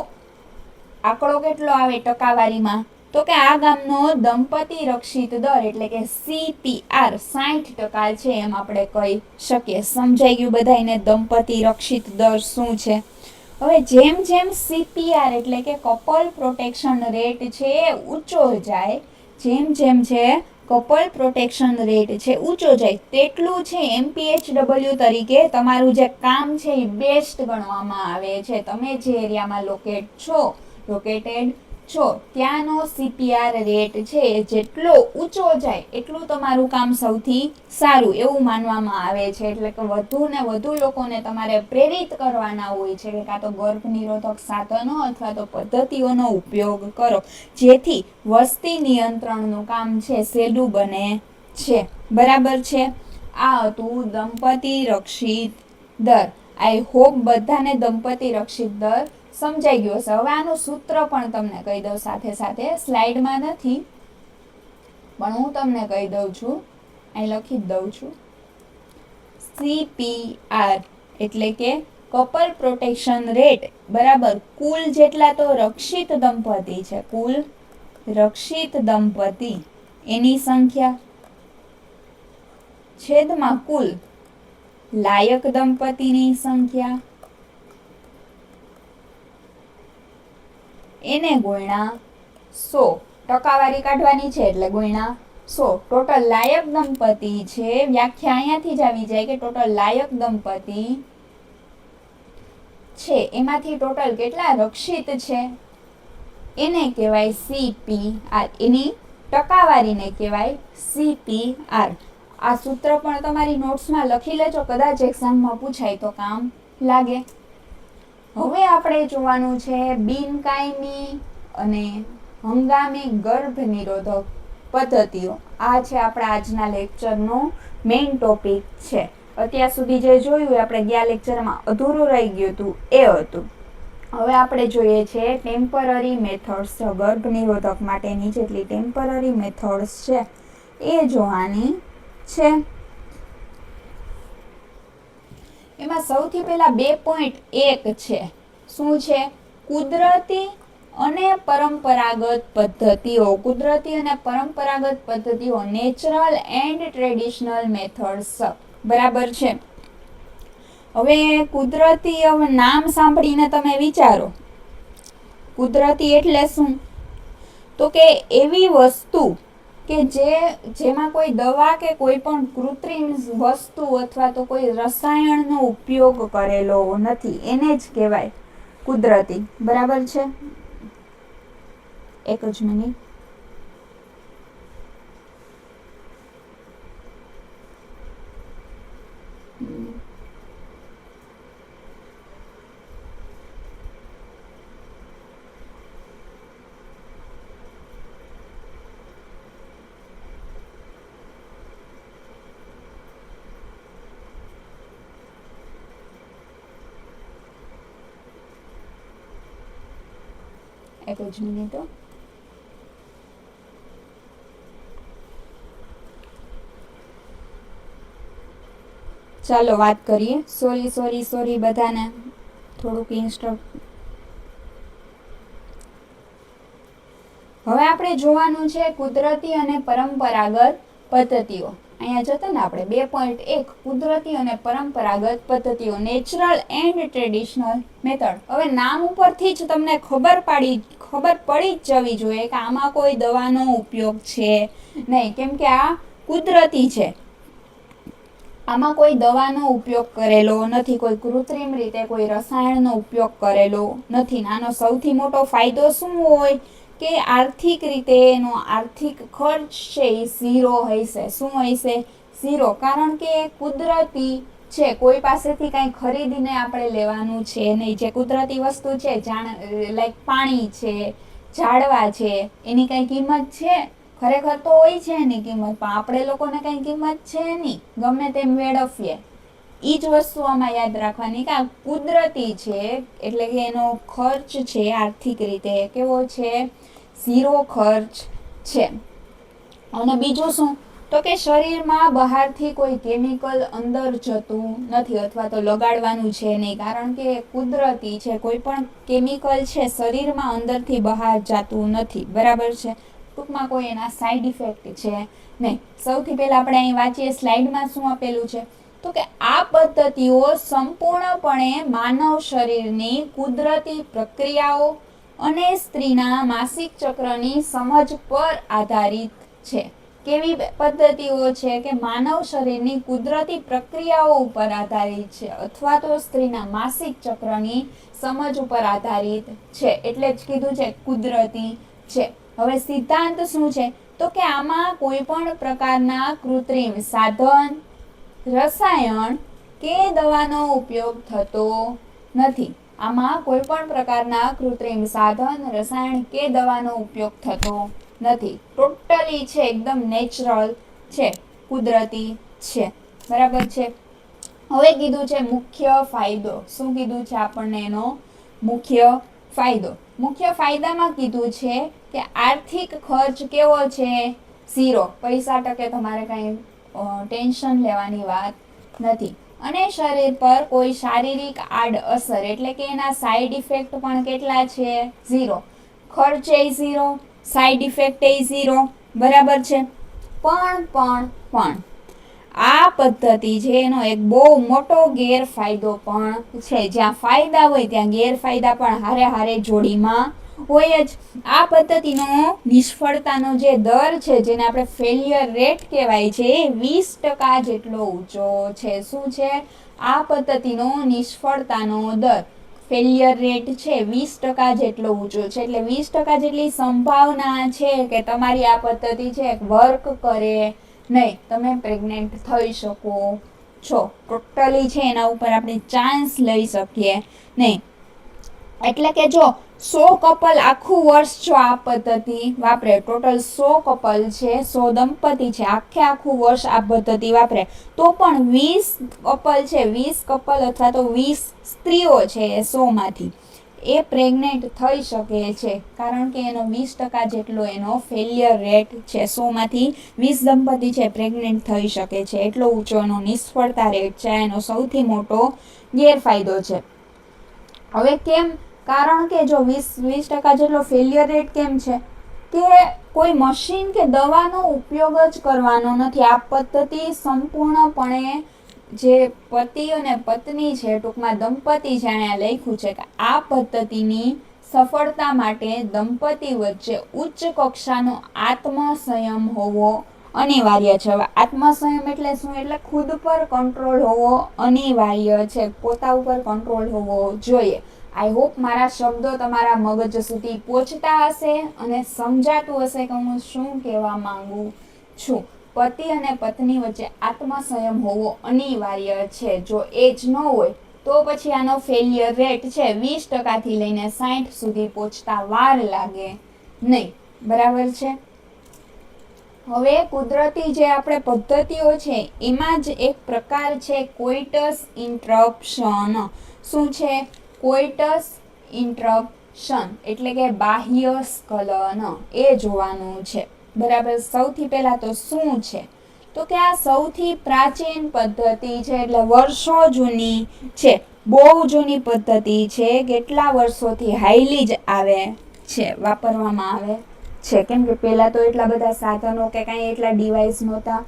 Speaker 1: આંકડો કેટલો આવે ટકાવારીમાં, તો કે આ ગામનો દંપતી રક્ષિત દર એટલે કે CPR 60% છે એમ આપણે કહી શકીએ. સમજાઈ ગયું બધાને દંપતી રક્ષિત દર શું છે? હવે જેમ જેમ CPR એટલે કે કપલ પ્રોટેક્શન રેટ છે એ ઊંચો જાય, જેમ જેમ છે કપલ પ્રોટેક્શન રેટ છે ઊંચો જાય, તેટલું છે MPHW તરીકે તમારું જે કામ છે એ બેસ્ટ ગણવામાં આવે છે. તમે જે એરિયામાં લોકેટેડ છો ત્યાંનો CPR રેટ છે જેટલો ઊંચો જાય એટલું તમારું કામ સૌથી સારું એવું માનવામાં આવે છે. એટલે કે વધુ ને વધુ લોકોને તમારે પ્રેરિત કરવાના હોય છે કે કાં તો ગર્ભ નિરોધક સાધનો અથવા તો પદ્ધતિઓનો ઉપયોગ કરો, જેથી વસ્તી નિયંત્રણનું કામ છે સહેલું બને છે. બરાબર છે. આ હતું દંપતી રક્ષિત દર. આઈ હોપ બધાને દંપતી રક્ષિત દર સમજાઈ ગયો હશે. હવે આનું સૂત્ર પણ તમને કહી દઉં સાથે સાથે, સ્લાઇડમાં નથી પણ હું તમને કહી દઉં છું, અહીં લખી જ દઉં છું. CPR એટલે કે કપલ પ્રોટેક્શન રેટ બરાબર કુલ જેટલા તો રક્ષિત દંપતી છે, કુલ રક્ષિત દંપતી એની સંખ્યા છેદમાં કુલ લાયક દંપતીની સંખ્યા એને ગુણ્યા 100. ટકાવારી કાઢવાની છે એટલે ગુણ્યા 100. ટોટલ લાયક દંપતી છે, વ્યાખ્યા અહીંયાથી જ આવી જાય કે ટોટલ લાયક દંપતી છે એમાંથી ટોટલ કેટલા રક્ષિત છે એને કહેવાય CPR, એની ટકાવારીને કહેવાય CPR. આ સૂત્ર પણ તમારી નોટ્સમાં લખી લેજો, કદાચ એક્ઝામમાં પૂછાય તો કામ લાગે. હવે આપણે જોવાનું છે બિનકાયમી અને હંગામી ગર્ભ નિરોધક પદ્ધતિઓ. આ છે આપણા આજના લેક્ચરનો મેઇન ટોપિક છે. અત્યાર સુધી જે જોયું આપણે ગયા લેક્ચરમાં અધૂરું રહી ગયું હતું એ હતું. હવે આપણે જોઈએ છે ટેમ્પરરી મેથડ્સ. ગર્ભ નિરોધક માટેની જેટલી ટેમ્પરરી મેથડ્સ છે એ જોવાની છે. એમાં સૌથી પહેલા 2.1 છે. શું છે? કુદરતી અને પરંપરાગત પદ્ધતિઓ. કુદરતી અને પરંપરાગત પદ્ધતિઓ, નેચરલ એન્ડ ટ્રેડિશનલ મેથડ્સ. બરાબર છે. હવે કુદરતી, હવે નામ સાંભળીને તમે વિચારો કુદરતી એટલે શું? તો કે એવી વસ્તુ કે જેમાં કોઈ દવા કે કોઈ પણ કૃત્રિમ વસ્તુ અથવા તો કોઈ રસાયણનો ઉપયોગ કરેલો નથી એને જ કહેવાય કુદરતી. બરાબર છે? એક જ મિનિટ. એક જ મિનિટ. ચાલો વાત કરીએ. સોરી બધાને થોડુંક હવે આપણે જોવાનું છે કુદરતી અને પરંપરાગત પદ્ધતિઓ. અહીંયા જતા ને આપણે 2.1 કુદરતી અને પરંપરાગત પદ્ધતિઓ, નેચરલ એન્ડ ટ્રેડિશનલ મેથડ. હવે નામ ઉપરથી જ તમને ખબર પડી જ જવી જોઈએ કે આમાં કોઈ દવાનો ઉપયોગ છે નહીં, કેમ કે આ કુદરતી છે. આમાં કોઈ દવાનો ઉપયોગ કરેલો નથી, કોઈ કૃત્રિમ રીતે કોઈ રસાયણનો ઉપયોગ કરેલો નથી. આનો સૌથી મોટો ફાયદો શું હોય કે આર્થિક રીતે એનો આર્થિક ખર્ચ છે એ ઝીરો હશે. શું હશે? ઝીરો. કારણ કે કુદરતી છે, કોઈ પાસેથી કાંઈ ખરીદીને આપણે લેવાનું છે નહીં. જે કુદરતી વસ્તુ છે, લાઈક પાણી છે, ઝાડવા છે, એની કાંઈ કિંમત છે? ખરેખર તો હોય છે એની કિંમત, પણ આપણે લોકોને કાંઈ કિંમત છે નહીં, ગમે તેમ વેડફીએ. એ જ વસ્તુ આમાં યાદ રાખવાની કે આ કુદરતી છે, એટલે કે એનો ખર્ચ છે આર્થિક રીતે કેવો છે? ઝીરો ખર્ચ છે. અને બીજું શું? તો કે શરીરમાં બહારથી કોઈ કેમિકલ અંદર જતું નથી અથવા તો લગાડવાનું છે નહીં, કારણ કે કુદરતી છે. કોઈ પણ કેમિકલ છે શરીરમાં અંદરથી બહાર જતું નથી. બરાબર છે? ટૂંકમાં કોઈ એના સાઈડ ઇફેક્ટ છે નહીં. સૌથી પહેલાં આપણે અહીં વાંચીએ સ્લાઇડમાં શું આપેલું છે. તો કે આ પદ્ધતિઓ સંપૂર્ણપણે માનવ શરીરની કુદરતી પ્રક્રિયાઓ અને સ્ત્રીના માસિક ચક્રની સમજ પર આધારિત છે. કેવી પદ્ધતિઓ છે કે માનવ શરીરની કુદરતી પ્રક્રિયાઓ ઉપર આધારિત છે અથવા તો સ્ત્રીના માસિક ચક્રની સમજ ઉપર આધારિત છે. એટલે જ કીધું છે કુદરતી છે. હવે સિદ્ધાંત શું છે? તો કે આમાં કોઈ પણ પ્રકારના કૃત્રિમ સાધન, રસાયણ કે દવાનો ઉપયોગ થતો નથી. આમાં કોઈ પણ પ્રકારના કૃત્રિમ સાધન, રસાયણ કે દવાનો ઉપયોગ થતો નથી. ટોટલી છે એકદમ નેચરલ છે, કુદરતી છે. બરાબર છે? હવે કીધું છે મુખ્ય ફાયદો. શું કીધું છે આપણને એનો મુખ્ય ફાયદો? મુખ્ય ફાયદામાં કીધું છે કે આર્થિક ખર્ચ કેવો છે? ઝીરો. પૈસા ટકે તમારે કાંઈ ટેન્શન લેવાની વાત નથી. અને શરીર પર કોઈ શારીરિક આડઅસર એટલે કે એના સાઈડ ઇફેક્ટ પણ કેટલા છે? ઝીરો. ખર્ચ એ ઝીરો, સાઈડ ઇફેક્ટ એ ઝીરો. બરાબર છે? પણ આ પદ્ધતિ છે એનો એક બહુ મોટો ગેરફાયદો પણ છે. જ્યાં ફાયદા હોય ત્યાં ગેરફાયદા પણ હારે જોડીમાં હોય જ. આ પદ્ધતિનો નિષ્ફળતાનો જે દર છે, જેને આપણે ફેલિયર રેટ કહેવાય છે, એ 20% જેટલો ઊંચો છે. શું છે? આ પદ્ધતિનો નિષ્ફળતાનો દર, ફેલિયર રેટ છે, 20% જેટલો ઊંચો છે. એટલે 20% જેટલી સંભાવના છે કે તમારી આ પદ્ધતિ છે વર્ક કરે નહીં, તમે પ્રેગ્નેન્ટ થઈ શકો છો. ટોટલી છે એના ઉપર આપણે ચાન્સ લઈ શકીએ નહીં. એટલે કે જો 100 કપલ આખું વર્ષ જો આ પદ્ધતિ વાપરે, ટોટલ 100 કપલ છે, 100 દંપતી છે, આખું વર્ષ આ પદ્ધતિ વાપરે, તો પણ 20 કપલ છે, 20 કપલ અથવા તો 20 સ્ત્રીઓ છે એ 100 માંથી એ પ્રેગ્નેન્ટ થઈ શકે છે. કારણ કે એનો 20% જેટલો એનો ફેલિયર રેટ છે. 100 માંથી 20 દંપતી છે પ્રેગ્નેન્ટ થઈ શકે છે. એટલો ઊંચો એનો નિષ્ફળતા રેટ છે. એનો સૌથી મોટો ગેરફાયદો છે. હવે કેમ? કારણ કે જો 20% જેટલો ફેલિયર રેટ કેમ છે કે કોઈ મશીન કે દવાનો ઉપયોગ જ કરવાનો નથી. આ પદ્ધતિ સંપૂર્ણપણે જે પતિ અને પત્ની છે, ટૂંકમાં દંપતી છે, અહીંયા લખ્યું છે કે આ પદ્ધતિની સફળતા માટે દંપતી વચ્ચે ઉચ્ચ કક્ષાનો આત્મસંયમ હોવો અનિવાર્ય છે. હવે આત્મસંયમ એટલે શું? એટલે ખુદ પર કંટ્રોલ હોવો અનિવાર્ય છે, પોતા ઉપર કંટ્રોલ હોવો જોઈએ. આઈ હોપ મારા શબ્દો તમારા મગજ સુધી પહોંચતા હશે અને સમજાતું હશે કે હું શું કહેવા માંગુ છું. પતિ અને પત્ની વચ્ચે આત્મસંયમ હોવો અનિવાર્ય છે. જો એ જ ન હોય તો પછી આનો ફેલિયર રેટ છે 20% થી લઈને 60 સુધી પહોંચતા વાર લાગે નહીં. બરાબર છે. હવે કુદરતી જે આપણે પદ્ધતિઓ છે એમાં જ એક પ્રકાર છે કોઇટસ ઇન્ટરપ્શન. શું છે? કોઇટસ ઇન્ટરપ્શન એટલે કે બાહ્ય સ્ખલન. એ જોવાનું છે. બરાબર. સૌથી પહેલા તો શું છે? તો કે આ સૌથી પ્રાચીન પદ્ધતિ છે, એટલે વર્ષો જૂની છે, બહુ જૂની પદ્ધતિ છે. કેટલા વર્ષોથી હાઈલી જ આવે છે, વાપરવામાં આવે છે. કેમ કે પહેલા તો એટલા બધા સાધનો કે કાંઈ એટલા ડિવાઇસ નહોતા.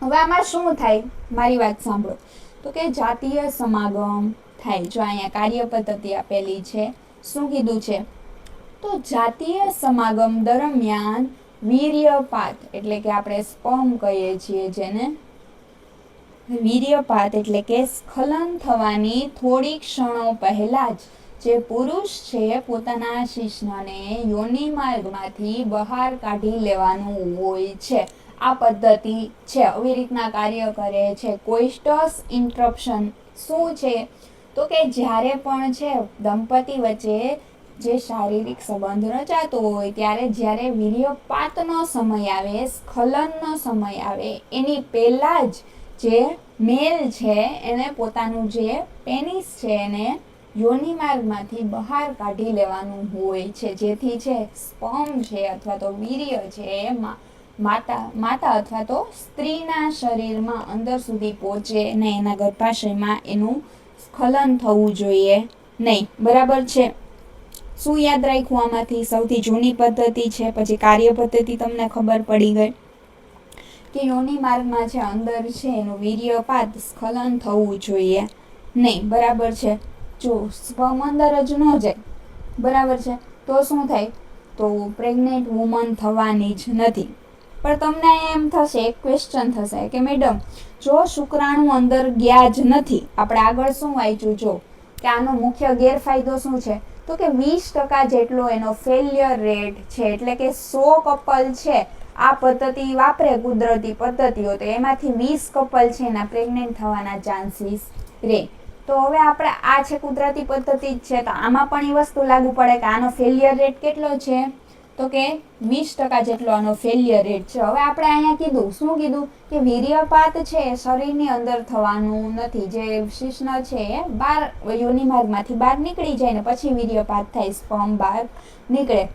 Speaker 1: હવે આમાં શું થાય? મારી વાત સાંભળો. તો કે જાતીય સમાગમ થાય. જો અહીંયા કાર્ય પદ્ધતિ આપેલી છે. શું કીધું છે? તો જાતીય સમાગમ દરમિયાન વીર્યપાત એટલે કે આપણે સ્પર્મ કહીએ છીએ જેને, વીર્યપાત એટલે કે સ્ખલન થવાની થોડી ક્ષણો પહેલા જ જે પુરુષ છે પોતાના શિશ્નને યોનિ માર્ગમાંથી બહાર કાઢી લેવાનું હોય છે. આ પદ્ધતિ છે. આવી રીતના કાર્ય કરે છે. કોઇટસ ઇન્ટરપ્શન શું છે? તો કે જ્યારે પણ છે દંપતી વચ્ચે જે શારીરિક સંબંધ રચાતો હોય ત્યારે જ્યારે વીર્યપાતનો સમય આવે, સ્ખલનનો સમય આવે, એની પહેલા જ જે મેલ છે એને પોતાનું જે પેનિસ છે એને યોનિ માર્ગમાંથી બહાર કાઢી લેવાનું હોય છે, જેથી છે સ્પર્મ છે અથવા તો વીર્ય છે એ માતા અથવા તો સ્ત્રીના શરીરમાં અંદર સુધી પહોંચે ને એના ગર્ભાશયમાં એનું સ્ખલન થવું જોઈએ નહીં. બરાબર છે. શું યાદ રાખ્યું આમાંથી? સૌથી જૂની પદ્ધતિ છે. પછી કાર્ય પદ્ધતિ તમને ખબર પડી ગઈ કે યોનિ માર્ગમાં છે અંદર છે એનું વીર્યપાત સ્ખલન થવું જોઈએ નહીં. બરાબર છે. જો સ્પર્મ અંદર જ ન જાય, બરાબર છે, તો શું થાય? તો પ્રેગ્નેન્ટ વુમન થવાની જ નથી. પણ તમને એમ થશે, એક ક્વેશ્ચન થશે કે મેડમ જો શુક્રાણુ અંદર ગયા જ નથી, આપણે આગળ શું વાંચ્યું જો કે આનો મુખ્ય ગેરફાયદો શું છે? તો કે 20% જેટલો એનો ફેલિયર રેટ છે. એટલે કે 100 કપલ છે આ પદ્ધતિ વાપરે, કુદરતી પદ્ધતિઓ, તો એમાંથી 20 કપલ છે એના પ્રેગ્નેન્ટ થવાના ચાન્સીસ રહે. તો હવે આપણે આ છે કુદરતી પદ્ધતિ જ છે, તો આમાં પણ એ વસ્તુ લાગુ પડે કે આનો ફેલિયર રેટ કેટલો છે? તો કે 20% જેટલો આનો ફેલિયર રેટ છે. હવે આપણે અહીંયા કીધું, શું કીધું? કે વીર્યપાત છે એ શરીરની અંદર થવાનું નથી. જે શિશ્ન છે એ બહાર યોનિ માર્ગમાંથી બહાર નીકળી જાય ને પછી વીર્યપાત થાય, સ્પર્મ બહાર નીકળે.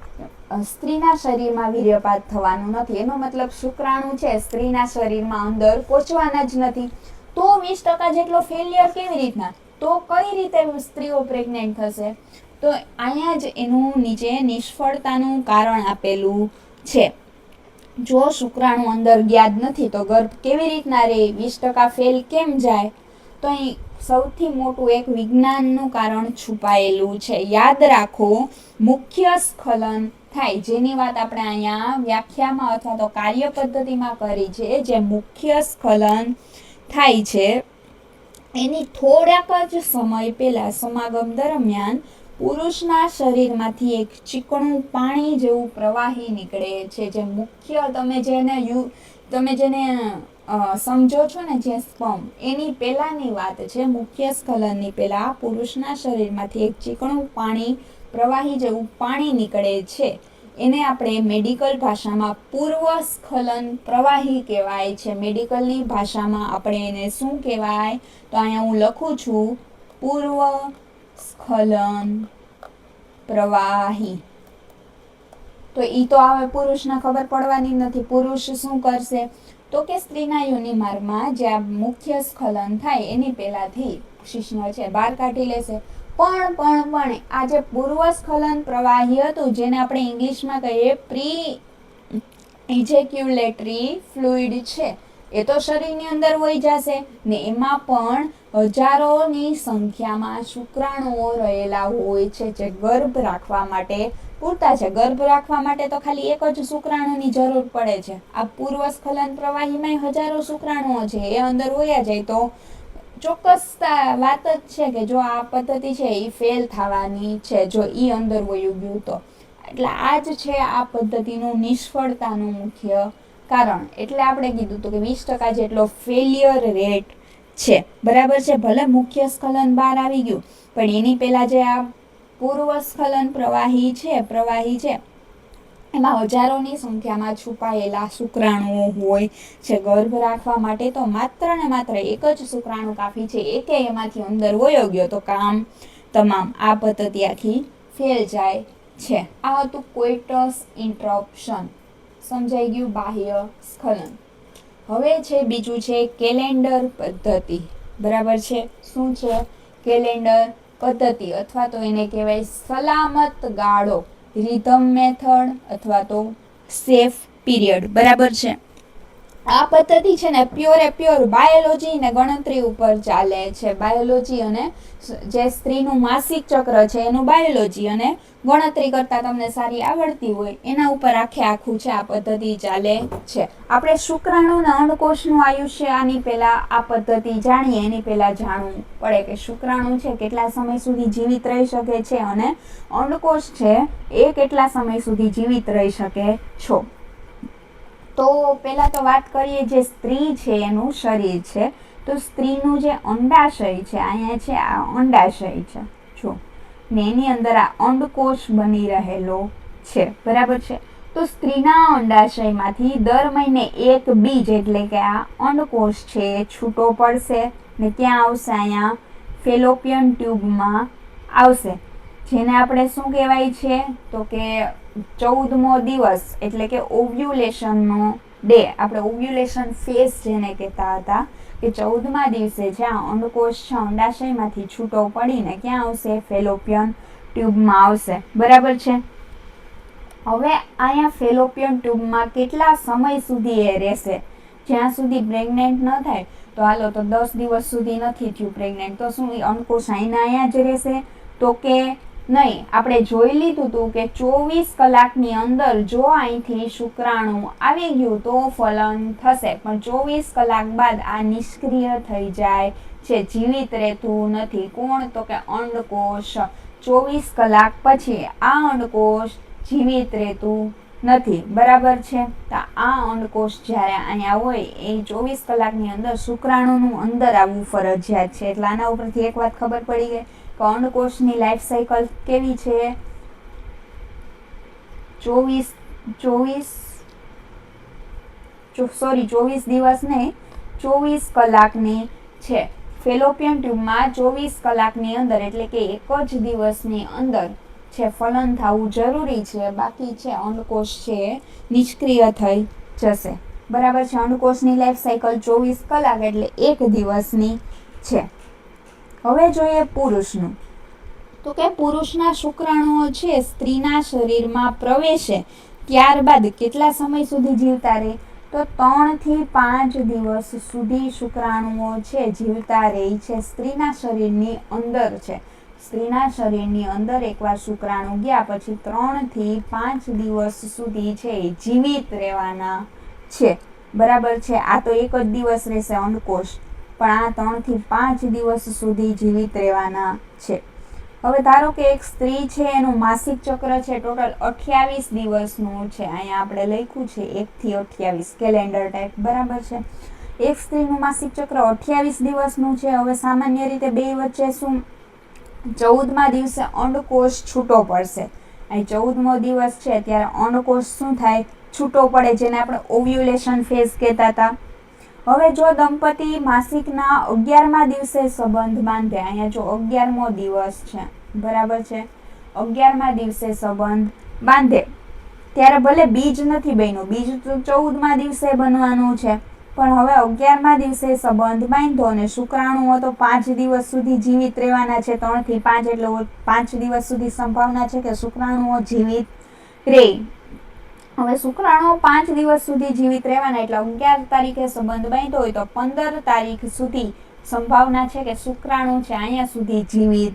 Speaker 1: સ્ત્રીના શરીરમાં વીર્યપાત થવાનું નથી. એનો મતલબ શુક્રાણુ છે સ્ત્રીના શરીરમાં અંદર પહોંચવાના જ નથી. તો 20% જેટલો ફેલિયર કેવી રીતના? તો કઈ રીતે સ્ત્રીઓ પ્રેગ્નેન્ટ થશે? તો અહીંયા જ એનું નીચે નિષ્ફળતાનું કારણ આપેલું છે. જો શુક્રાણુ અંદર ગયા જ નથી તો ગર્ભ કેવી રીતના રહે? 20% ફેલ કેમ જાય? તો અહીં સૌથી મોટું એક વિજ્ઞાનનું કારણ છુપાયેલું છે. યાદ રાખો, મુખ્ય સ્ખલન થાય, જેની વાત આપણે અહીંયા વ્યાખ્યામાં અથવા તો કાર્ય પદ્ધતિમાં કરી છે, જે મુખ્ય સ્ખલન થાય છે એની થોડાક જ સમય પહેલા સમાગમ દરમિયાન પુરુષના શરીરમાંથી એક ચીકણું પાણી જેવું પ્રવાહી નીકળે છે. જે મુખ્ય તમે જેને સમજો છો ને, જે સ્પર્મ, એની પહેલાની વાત છે. મુખ્ય સ્ખલનની પહેલા પુરુષના શરીરમાંથી એક ચીકણું પાણી, પ્રવાહી જેવું પાણી નીકળે છે. એને આપણે મેડિકલ ભાષામાં પૂર્વ સ્ખલન પ્રવાહી કહેવાય છે. મેડિકલની ભાષામાં આપણે એને શું કહેવાય? તો અહીંયા હું લખું છું પૂર્વ સ્ખલન પ્રવાહી. તો ઈ તો હવે પુરુષને ખબર પડવાની નથી. પુરુષ શું કરશે? તો કે સ્ત્રીના યોનિ માર્ગમાં જે આ મુખ્ય સ્ખલન થાય એની પહેલાથી શિશ્ન છે બહાર કાઢી લેશે. પણ આ જે પૂર્વ સ્ખલન પ્રવાહી હતું, જેને આપણે ઇંગ્લિશમાં કહીએ પ્રી ઇજેક્યુલેટરી ફ્લુઇડ છે, એ તો શરીરની અંદર વહી જશે ને એમાં પણ હજારોની સંખ્યામાં શુક્રાણુઓ રહેલા હોય છે જે ગર્ભ રાખવા માટે પૂરતા છે. ગર્ભ રાખવા માટે તો ખાલી એક જ શુક્રાણુની જરૂર પડે છે. આ પૂર્વસ્ખલન પ્રવાહીમાં હજારો શુક્રાણુઓ છે, એ અંદર વયા જાય તો ચોક્કસ વાત જ છે કે જો આ પદ્ધતિ છે એ ફેલ થવાની છે, જો ઈ અંદર વયું ગયું તો. એટલે આ જ છે આ પદ્ધતિનું નિષ્ફળતાનું મુખ્ય કારણ. એટલે આપણે કીધું હતું કે 20% જેટલો ફેલિયર રેટ છે. બરાબર છે. ભલે મુખ્ય સ્ખલન બહાર આવી ગયું, પણ એની પહેલા જે આ પૂર્વસ્ખલન પ્રવાહી છે એમાં હજારોની સંખ્યામાં છુપાયેલા શુક્રાણુઓ હોય છે. ગર્ભ રાખવા માટે તો માત્ર ને માત્ર એક જ શુક્રાણુ કાફી છે. એકે એમાંથી અંદર વયો ગયો તો કામ તમામ. આ પદ્ધતિ આખી ફેલ જાય છે. આ હતું કોઇટસ ઇન્ટરપ્શન. સમજાઈ ગયું? બાહ્ય સ્ખલન. હવે છે બીજું છે કેલેન્ડર પદ્ધતિ. બરાબર છે. શું છે? કેલેન્ડર પદ્ધતિ, અથવા તો એને કહેવાય સલામત ગાળો, રિધમ મેથડ અથવા તો સેફ પીરિયડ. બરાબર છે. આ પદ્ધતિ છે ને પ્યોર બાયોલોજી ને ગણતરી ઉપર ચાલે છે. બાયોલોજી અને જે સ્ત્રીનું માસિક ચક્ર છે એનું બાયોલોજી અને ગણતરી કરતા તમને સારી આવડતી હોય એના ઉપર આખું છે આ પદ્ધતિ ચાલે છે. આપણે શુક્રાણુ અને અંડકોષનું આયુષ્ય આની પહેલા આ પદ્ધતિ જાણીએ એની પહેલા જાણવું પડે કે શુક્રાણુ છે કેટલા સમય સુધી જીવિત રહી શકે છે અને અંડકોષ છે એ કેટલા સમય સુધી જીવિત રહી શકે છો. તો પહેલા તો વાત કરીએ જે સ્ત્રી છે એનું શરીર છે. તો સ્ત્રીનું જે અંડાશય છે, અહીંયા છે આ અંડાશય છે જો, ને એની અંદર આ અંડકોષ બની રહેલો છે. બરાબર છે. તો સ્ત્રીના અંડાશયમાંથી દર મહિને એક બીજ એટલે કે આ અંડકોષ છે એ છૂટો પડશે ને ક્યાં આવશે? અહીંયા ફેલોપિયન ટ્યુબમાં આવશે, જેને આપણે શું કહેવાય છે? તો કે 14મો દિવસ એટલે કે ઓવ્યુલેશનનો ડે. આપણે ઓવ્યુલેશન ફેઝ જેને કહેતા હતા કે 14મા દિવસે છે આ અંડકોષ છે અંડાશયમાંથી છૂટો પડીને ક્યાં આવશે? ફેલોપિયન ટ્યુબમાં આવશે. બરાબર છે. હવે અહીંયા ફેલોપિયન ટ્યુબમાં કેટલા સમય સુધી એ રહેશે? જ્યાં સુધી પ્રેગ્નેન્ટ ન થાય. તો હાલો તો 10 દિવસ સુધી નથી થયું પ્રેગ્નેન્ટ, તો શું અંડકોષ અહીંયા જ રહેશે? તો કે નહીં. આપણે જોઈ લીધું હતું કે 24 કલાકની અંદર જો અહીંથી શુક્રાણુ આવી ગયું તો ફલન થશે, પણ 24 કલાક બાદ આ નિષ્ક્રિય થઈ જાય છે, જીવિત રહેતું નથી. કોણ? તો કે અંડકોષ. 24 કલાક પછી આ અંડકોષ જીવિત રહેતું નથી. બરાબર છે. તો આ અંડકોષ જ્યારે અહીંયા હોય એ 24 કલાકની અંદર શુક્રાણુનું અંદર આવવું ફરજિયાત છે. એટલે આના ઉપરથી એક વાત ખબર પડી ગઈ કે અંડકોષની લાઈફ સાયકલ કેવી છે? 24 દિવસ નહીં, 24 કલાકની છે. ફેલોપિયન ટ્યુબમાં 24 કલાકની અંદર એટલે કે એક જ દિવસની અંદર છે ફલન થવું જરૂરી છે. બાકી છે અંડકોષ છે એ નિષ્ક્રિય થઈ જશે. બરાબર છે. અંડકોષની લાઈફ સાયકલ 24 કલાક એટલે એક દિવસની છે. હવે જોઈએ પુરુષનું. તો કે પુરુષના શુક્રાણુઓ છે સ્ત્રીના શરીરમાં પ્રવેશે ત્યારબાદ કેટલા સમય સુધી જીવતા રહે? તો 3 થી 5 દિવસ સુધી શુક્રાણુઓ છે જીવતા રહે છે. સ્ત્રીના શરીરની અંદર છે. સ્ત્રીના શરીરની અંદર એકવાર શુક્રાણુ ગયા પછી 3 થી 5 દિવસ સુધી છે જીવિત રહેવાના છે. બરાબર છે. આ તો એક જ દિવસ રહેશે અંડકોષ, પણ આ 3 થી 5 દિવસ સુધી જીવિત રહેવાના છે. હવે ધારો કે એક સ્ત્રી છે એનું માસિક ચક્ર છે ટોટલ 28 દિવસનું છે. અહીંયા આપણે લખ્યું છે 1 થી 28 કેલેન્ડર ટાઈપ. બરાબર છે. એક સ્ત્રીનું માસિક ચક્ર 28 દિવસનું છે. હવે સામાન્ય રીતે બે વચ્ચે શું? 14મા દિવસે અંડકોષ છૂટો પડશે. અહીં 14મો દિવસ છે ત્યારે અંડકોષ શું થાય? છૂટો પડે, જેને આપણે ઓવ્યુલેશન ફેઝ કહેતા હતા. હવે જો દંપતી માસિકના 11મા દિવસે સંબંધ બાંધે, અહીંયા જો 11મો દિવસ છે. બરાબર છે. 11મા દિવસે સંબંધ બાંધે ત્યારે ભલે બીજ નથી બન્યું, બીજ તો 14મા દિવસે બનવાનું છે, પણ હવે 11મા દિવસે સંબંધ બાંધ્યો અને શુક્રાણુઓ તો 5 દિવસ સુધી જીવિત રહેવાના છે. 3 થી 5 એટલે 5 દિવસ સુધી સંભાવના છે કે શુક્રાણુઓ જીવિત રહે. હવે શુક્રાણુઓ 5 દિવસ સુધી જીવિત રહેવાના એટલે 11 તારીખે સંબંધ બાંધ્યો હોય તો 15 તારીખ સુધી સંભાવના છે કે શુક્રાણુ છે અહીંયા સુધી જીવિત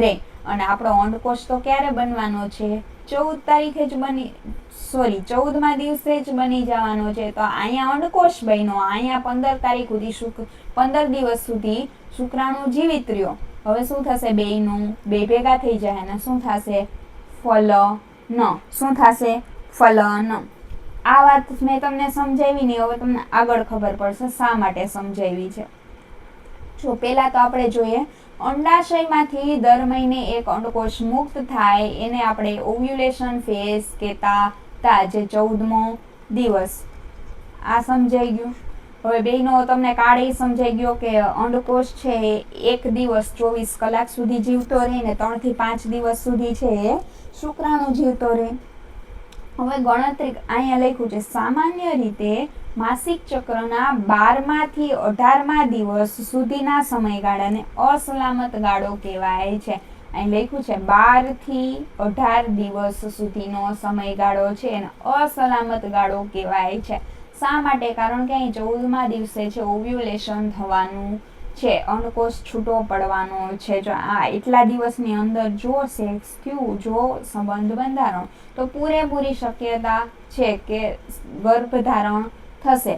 Speaker 1: રહે. અને આપણો અંડકોષ તો ક્યારે બનવાનો છે? 14 તારીખે જ 14મા દિવસે જ બની જવાનો છે. તો અહીંયા અંડકોષ બન્યો, અહીંયા 15 તારીખ સુધી 15 દિવસ સુધી શુક્રાણુ જીવિત રહ્યો. હવે શું થશે? બે ભેગા થઈ જાય અને શું થશે? ફલન. શું થશે? ફલન. આ વાત મેં તમને સમજાવી નહીં, હવે તમને આગળ ખબર પડશે શા માટે સમજાવી છે. જો પહેલા તો આપણે જોઈએ, અંડાશયમાંથી દર મહિને એક અંડકોષ મુક્ત થાય એને આપણે ઓવ્યુલેશન ફેઝ કહેતા હતા, જે 14મો દિવસ. આ સમજાઈ ગયું. હવે બેનો તમને કાળ એ સમજાઈ ગયો કે અંડકોષ છે એ એક દિવસ 24 કલાક સુધી જીવતો રહે ને 3 થી 5 દિવસ સુધી છે એ શુક્રાણુ જીવતો રહે. હવે ગણતરી અહીંયા લખ્યું છે, સામાન્ય રીતે માસિક ચક્રના 12માથી 18મા દિવસ સુધીના સમયગાળાને અસલામત ગાળો કહેવાય છે. અહીં લખ્યું છે 12 થી 18 દિવસ સુધીનો સમયગાળો છે એને અસલામત ગાળો કહેવાય છે. શા માટે? કારણ કે અહીં 14મા દિવસે છે ઓવ્યુલેશન થવાનું છે, અંડકોષ છૂટો પડવાનો છે. જો આ એટલા દિવસની અંદર જો સેક્સ થયું, જો સંબંધ બંધારણ, તો પૂરેપૂરી શક્યતા છે કે ગર્ભધારણ થશે.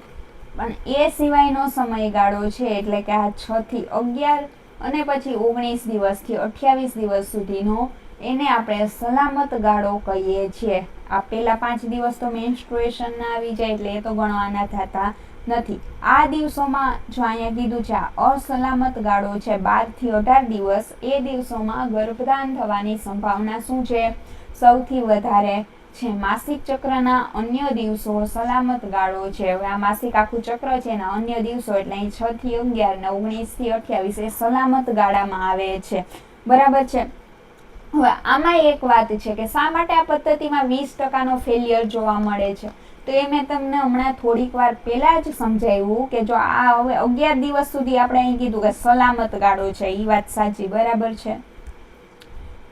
Speaker 1: પણ એ સિવાયનો સમયગાળો છે એટલે કે આ 6 થી 11 અને પછી 19 દિવસથી 28 દિવસ સુધીનો એને આપણે સલામત ગાળો કહીએ છીએ. આ પહેલા 5 દિવસ તો મેન્સ્ટ્રુએશન ના આવી જાય એટલે એ તો ગણવાના થતા નથી. આ દિવસોમાં જો અહીંયા કીધું છે આ અસલામત ગાળો છે 12 થી 18 દિવસ, એ દિવસોમાં ગર્ભધાન થવાની સંભાવના શું છે? સૌથી વધારે છે. માસિક ચક્રના અન્ય દિવસો સલામત ગાળો છે. હવે આ માસિક આખું ચક્ર છે એના અન્ય દિવસો એટલે અહીં 6 થી 11 ને 19 થી 28 એ સલામત ગાળામાં આવે છે. બરાબર છે. હવે આમાં એક વાત છે કે શા માટે આ પદ્ધતિમાં 20% ફેલિયર જોવા મળે છે? તો એ મેં તમને હમણાં થોડીક વાર પહેલા જ સમજાવ્યું કે જો આ હવે 11 દિવસ સુધી આપણે અહીં કીધું કે સલામત ગાળો છે, એ વાત સાચી, બરાબર છે.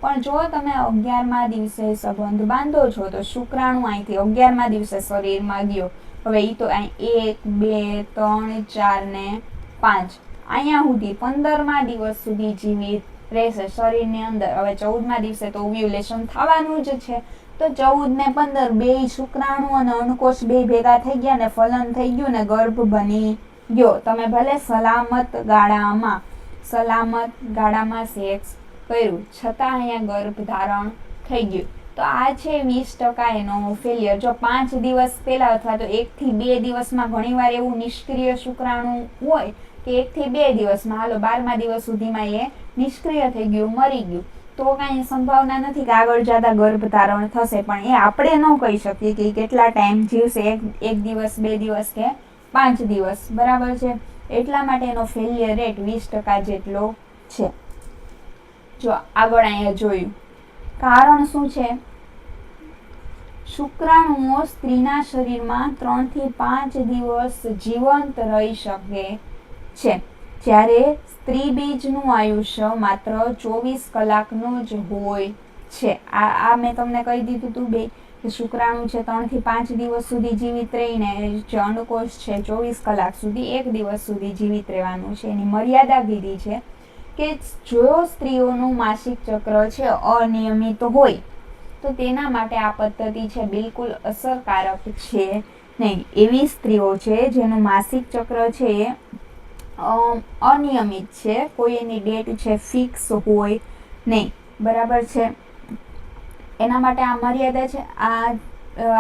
Speaker 1: પણ જો તમે 11મા દિવસે સંબંધ બાંધો છો તો શુક્રાણુ અહીંથી 11મા દિવસે શરીરમાં ગયો. હવે એ તો અહીં 1, 2, 3, 4 ને 5 અહીંયા સુધી 15મા દિવસ સુધી જીવિત રહેશે શરીરની અંદર. હવે 14મા દિવસે તો ઓવ્યુલેશન થવાનું જ છે. તો 14 ને 15 બે શુક્રાણુ અને અંડકોષ બે ભેગા થઈ ગયા ને ફલન થઈ ગયું ને ગર્ભ બની ગયો. તમે ભલે સલામત ગાળામાં સેક્સ કર્યું છતાં અહીંયા ગર્ભ ધારણ થઈ ગયું. તો આ છે 20% એનો ફેલિયર. જો 5 દિવસ પહેલા અથવા તો 1 થી 2 દિવસમાં ઘણીવાર એવું નિષ્ક્રિય શુક્રાણુ હોય કે 1 થી 2 દિવસમાં, હાલો 12મા દિવસ સુધીમાં એ નિષ્ક્રિય થઈ ગયું, મરી ગયું, તો કાંઈ સંભાવના નથી કે આગળ જતા ગર્ભધારણ થશે. પણ એ આપણે ન કહી શકીએ કે કેટલા ટાઈમ જીવશે, 1 દિવસ, 2 દિવસ કે 5 દિવસ. બરાબર છે. એટલા માટે એનો ફેલિયર રેટ 20% જેટલો છે. જો આગળ અહીંયા જોયું, કારણ શું છે? શુક્રાણુઓ સ્ત્રીના શરીરમાં 3 થી 5 દિવસ જીવંત રહી શકે છે, જ્યારે સ્ત્રી બીજનું આયુષ્ય માત્ર 24 કલાકનું જ હોય છે. આ મેં તમને કહી દીધું હતું બે કે શુક્રાણુ છે 3 થી 5 દિવસ સુધી જીવિત રહીને જે અંડકોષ છે 24 કલાક સુધી, 1 દિવસ સુધી જીવિત રહેવાનું છે. એની મર્યાદા કીધી છે કે જો સ્ત્રીઓનું માસિક ચક્ર છે અનિયમિત હોય તો તેના માટે આ પદ્ધતિ છે બિલકુલ અસરકારક છે નહીં. એવી સ્ત્રીઓ છે જેનું માસિક ચક્ર છે એ અનિયમિત છે, કોઈ એની ડેટ છે ફિક્સ હોય નહીં. બરાબર છે. એના માટે આ મર્યાદા છે. આ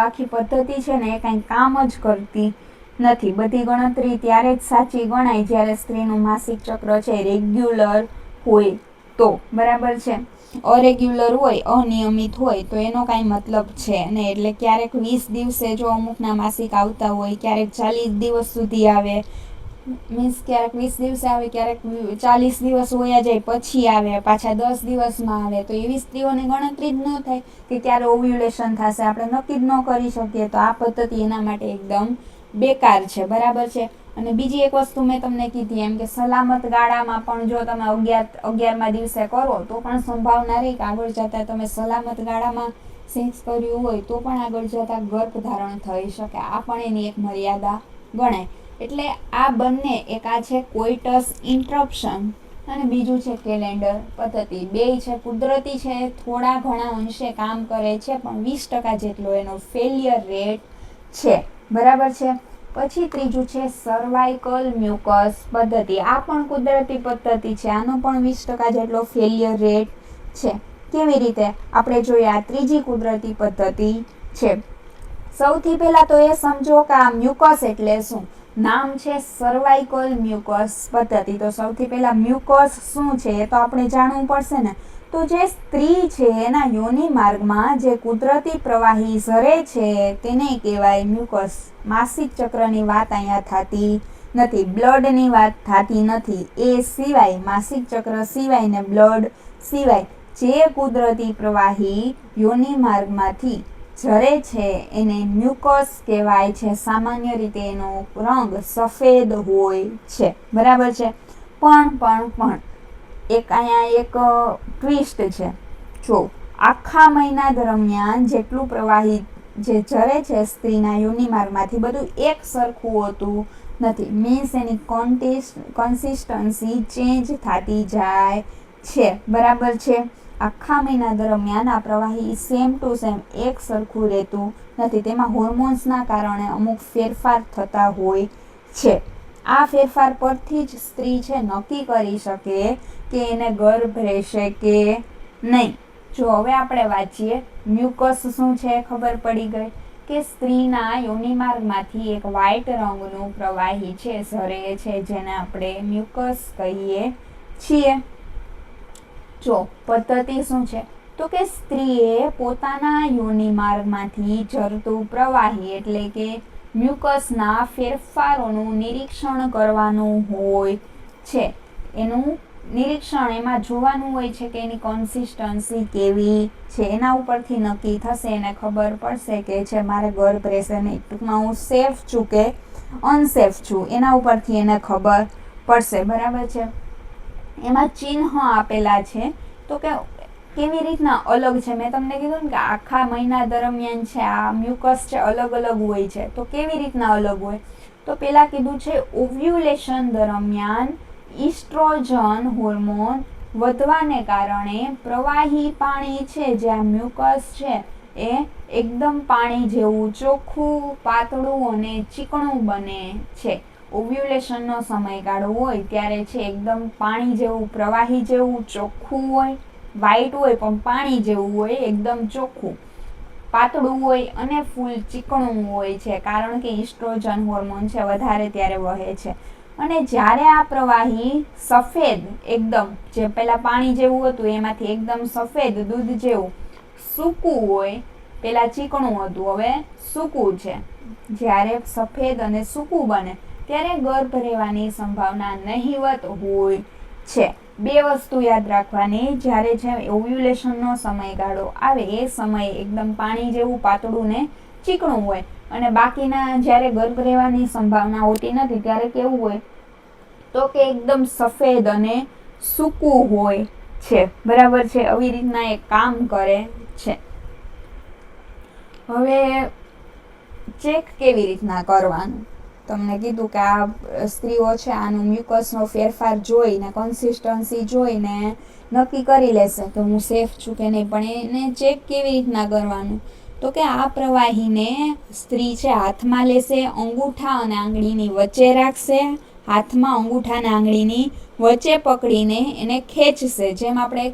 Speaker 1: આખી પદ્ધતિ છે ને એ કાંઈ કામ જ કરતી નથી. બધી ગણતરી ત્યારે જ સાચી ગણાય જ્યારે સ્ત્રીનું માસિક ચક્ર છે રેગ્યુલર હોય તો. બરાબર છે. અરેગ્યુલર હોય, અનિયમિત હોય તો એનો કાંઈ મતલબ છે નહીં. એટલે ક્યારેક 20 દિવસે જો અમુકના માસિક આવતા હોય, ક્યારેક 40 દિવસ સુધી આવે, મીન્સ ક્યારેક 20 દિવસે આવે, ક્યારેક 40 દિવસ હોયા જાય પછી આવે, પાછા 10 દિવસમાં આવે, તો એવી સ્ત્રીઓની ગણતરી જ ન થાય કે ક્યારે ઓવ્યુલેશન થશે, આપણે નક્કી જ ન કરી શકીએ. તો આ પદ્ધતિ એના માટે એકદમ બેકાર છે. બરાબર છે. અને બીજી એક વસ્તુ મેં તમને કીધી એમ કે સલામત ગાળામાં પણ જો તમે 11મા દિવસે કરો તો પણ સંભાવના રહી કે આગળ જતા તમે સલામત ગાળામાં સેક્સ કર્યું હોય તો પણ આગળ જતા ગર્ભધારણ થઈ શકે. આ પણ એની એક મર્યાદા ગણાય. એટલે આ બંને, એક આ છે કોઇટસ ઇન્ટરપ્શન અને બીજું છે કેલેન્ડર પદ્ધતિ. બેય છે કુદરતી છે, થોડા ઘણા અંશે કામ કરે છે, પણ 20% જેટલો એનો ફેલિયર રેટ છે. બરાબર છે. પછી ત્રીજું છે સર્વાઇકલ મ્યુકસ પદ્ધતિ. આ પણ કુદરતી પદ્ધતિ છે, આનો પણ 20% જેટલો ફેલિયર રેટ છે. કેવી રીતે? આપણે જોઈએ આ ત્રીજી કુદરતી પદ્ધતિ છે. સૌથી પહેલા તો એ સમજો કે આ મ્યુકસ એટલે શું. નામ છે સર્વાઇકલ મ્યુકસ પદ્ધતિ. તો સૌથી પહેલા મ્યુકસ શું છે એ તો આપણે જાણવું પડશે ને. તો જે સ્ત્રી છે એના યોનિ માર્ગમાં જે કુદરતી પ્રવાહી ઝરે છે તેને કહેવાય મ્યુકસ. માસિક ચક્રની વાત અહીંયા થતી નથી, બ્લડની વાત થતી નથી. એ સિવાય, માસિક ચક્ર સિવાય ને બ્લડ સિવાય જે કુદરતી પ્રવાહી યોનિ માર્ગમાંથી ઝરે છે એને મ્યુકસ કહેવાય છે. સામાન્ય રીતે એનો રંગ સફેદ હોય છે. બરાબર છે. પણ એક અહીંયા એક ટ્વિસ્ટ છે. જો આખા મહિના દરમિયાન જેટલું પ્રવાહી જે ઝરે છે સ્ત્રીના યોનિ માર્ગમાંથી બધું એક સરખું હોતું નથી. મીન્સ એની કન્સિસ્ટન્સી ચેન્જ થતી જાય છે. બરાબર છે. આખા મહિના દરમિયાન આ પ્રવાહી સેમ ટુ સેમ એક સરખું રહેતું નથી. તેમાં હોર્મોન્સના કારણે અમુક ફેરફાર થતા હોય છે. આ ફેરફાર પરથી જ સ્ત્રી છે નક્કી કરી શકે કે એને ગર્ભ રહેશે કે નહીં. જો હવે આપણે વાંચીએ મ્યુકસ શું છે ખબર પડી ગઈ કે સ્ત્રીના યોનિમાર્ગમાંથી એક વ્હાઇટ રંગનું પ્રવાહી છે ઝરે છે, જેને આપણે મ્યુકસ કહીએ છીએ. જો પદ્ધતિ શું છે તો કે સ્ત્રીએ પોતાના યોનિમાર્ગમાંથી ઝરતું પ્રવાહી એટલે કે મ્યુકસના ફેરફારોનું નિરીક્ષણ કરવાનું હોય છે. એનું નિરીક્ષણ એમાં જોવાનું હોય છે કે એની કન્સિસ્ટન્સી કેવી છે. એના ઉપરથી નક્કી થશે, એને ખબર પડશે કે છે મારે ગર્ભ રહેશે નહીં, ટૂંકમાં હું સેફ છું કે અનસેફ છું, એના ઉપરથી એને ખબર પડશે. બરાબર છે. એમાં ચિહ્ન આપેલા છે. તો કે કેવી રીતના અલગ છે, મેં તમને કીધું ને કે આખા મહિના દરમિયાન છે આ મ્યુકસ છે અલગ અલગ હોય છે. તો કેવી રીતના અલગ હોય? તો પેલા કીધું છે ઓવ્યુલેશન દરમિયાન ઇસ્ટ્રોજન હોર્મોન વધવાને કારણે પ્રવાહી પાણી છે જે આ મ્યુકસ છે એ એકદમ પાણી જેવું ચોખ્ખું, પાતળું અને ચીકણું બને છે. ઓવ્યુલેશનનો સમયગાળો હોય ત્યારે છે એકદમ પાણી જેવું, પ્રવાહી જેવું ચોખ્ખું હોય, વ્હાઈટ હોય પણ પાણી જેવું હોય, એકદમ ચોખ્ખું, પાતળું હોય અને ફૂલ ચીકણું હોય છે, કારણ કે ઇસ્ટ્રોજન હોર્મોન છે વધારે ત્યારે વહે છે. અને જ્યારે આ પ્રવાહી સફેદ એકદમ, જે પેલા પાણી જેવું હતું એમાંથી એકદમ સફેદ દૂધ જેવું સૂકું હોય, પેલા ચીકણું હતું હવે સૂકું છે, જ્યારે સફેદ અને સૂકું બને ત્યારે ગર્ભ રહેવાની સંભાવના નહિવત હોય છે. બે વસ્તુ યાદ રાખવાની, જ્યારે છે ઓવ્યુલેશનનો સમયગાળો આવે એ સમયે એકદમ પાણી જેવું પાતળું ને ચીકણું હોય, અને બાકીના જ્યારે ગર્ભ રહેવાની સંભાવના હોતી નથી ત્યારે કેવું હોય તો કે એકદમ સફેદ અને સૂકું હોય છે. બરાબર છે. આવી રીતના એ કામ કરે છે. હવે ચેક કેવી રીતના કરવાનું? તમને કીધું કે આ સ્ત્રીઓ છે આનું મ્યુકસનો ફેરફાર જોઈને, કન્સિસ્ટન્સી જોઈને નક્કી કરી લેશે કે હું સેફ છું કે નહીં. પણ એને ચેક કેવી રીતના કરવાનું? તો કે આ પ્રવાહીને સ્ત્રી છે હાથમાં લેશે, અંગૂઠા અને આંગળીની વચ્ચે રાખશે, હાથમાં અંગૂઠા અને આંગળીની વચ્ચે પકડીને એને ખેંચશે. જેમ આપણે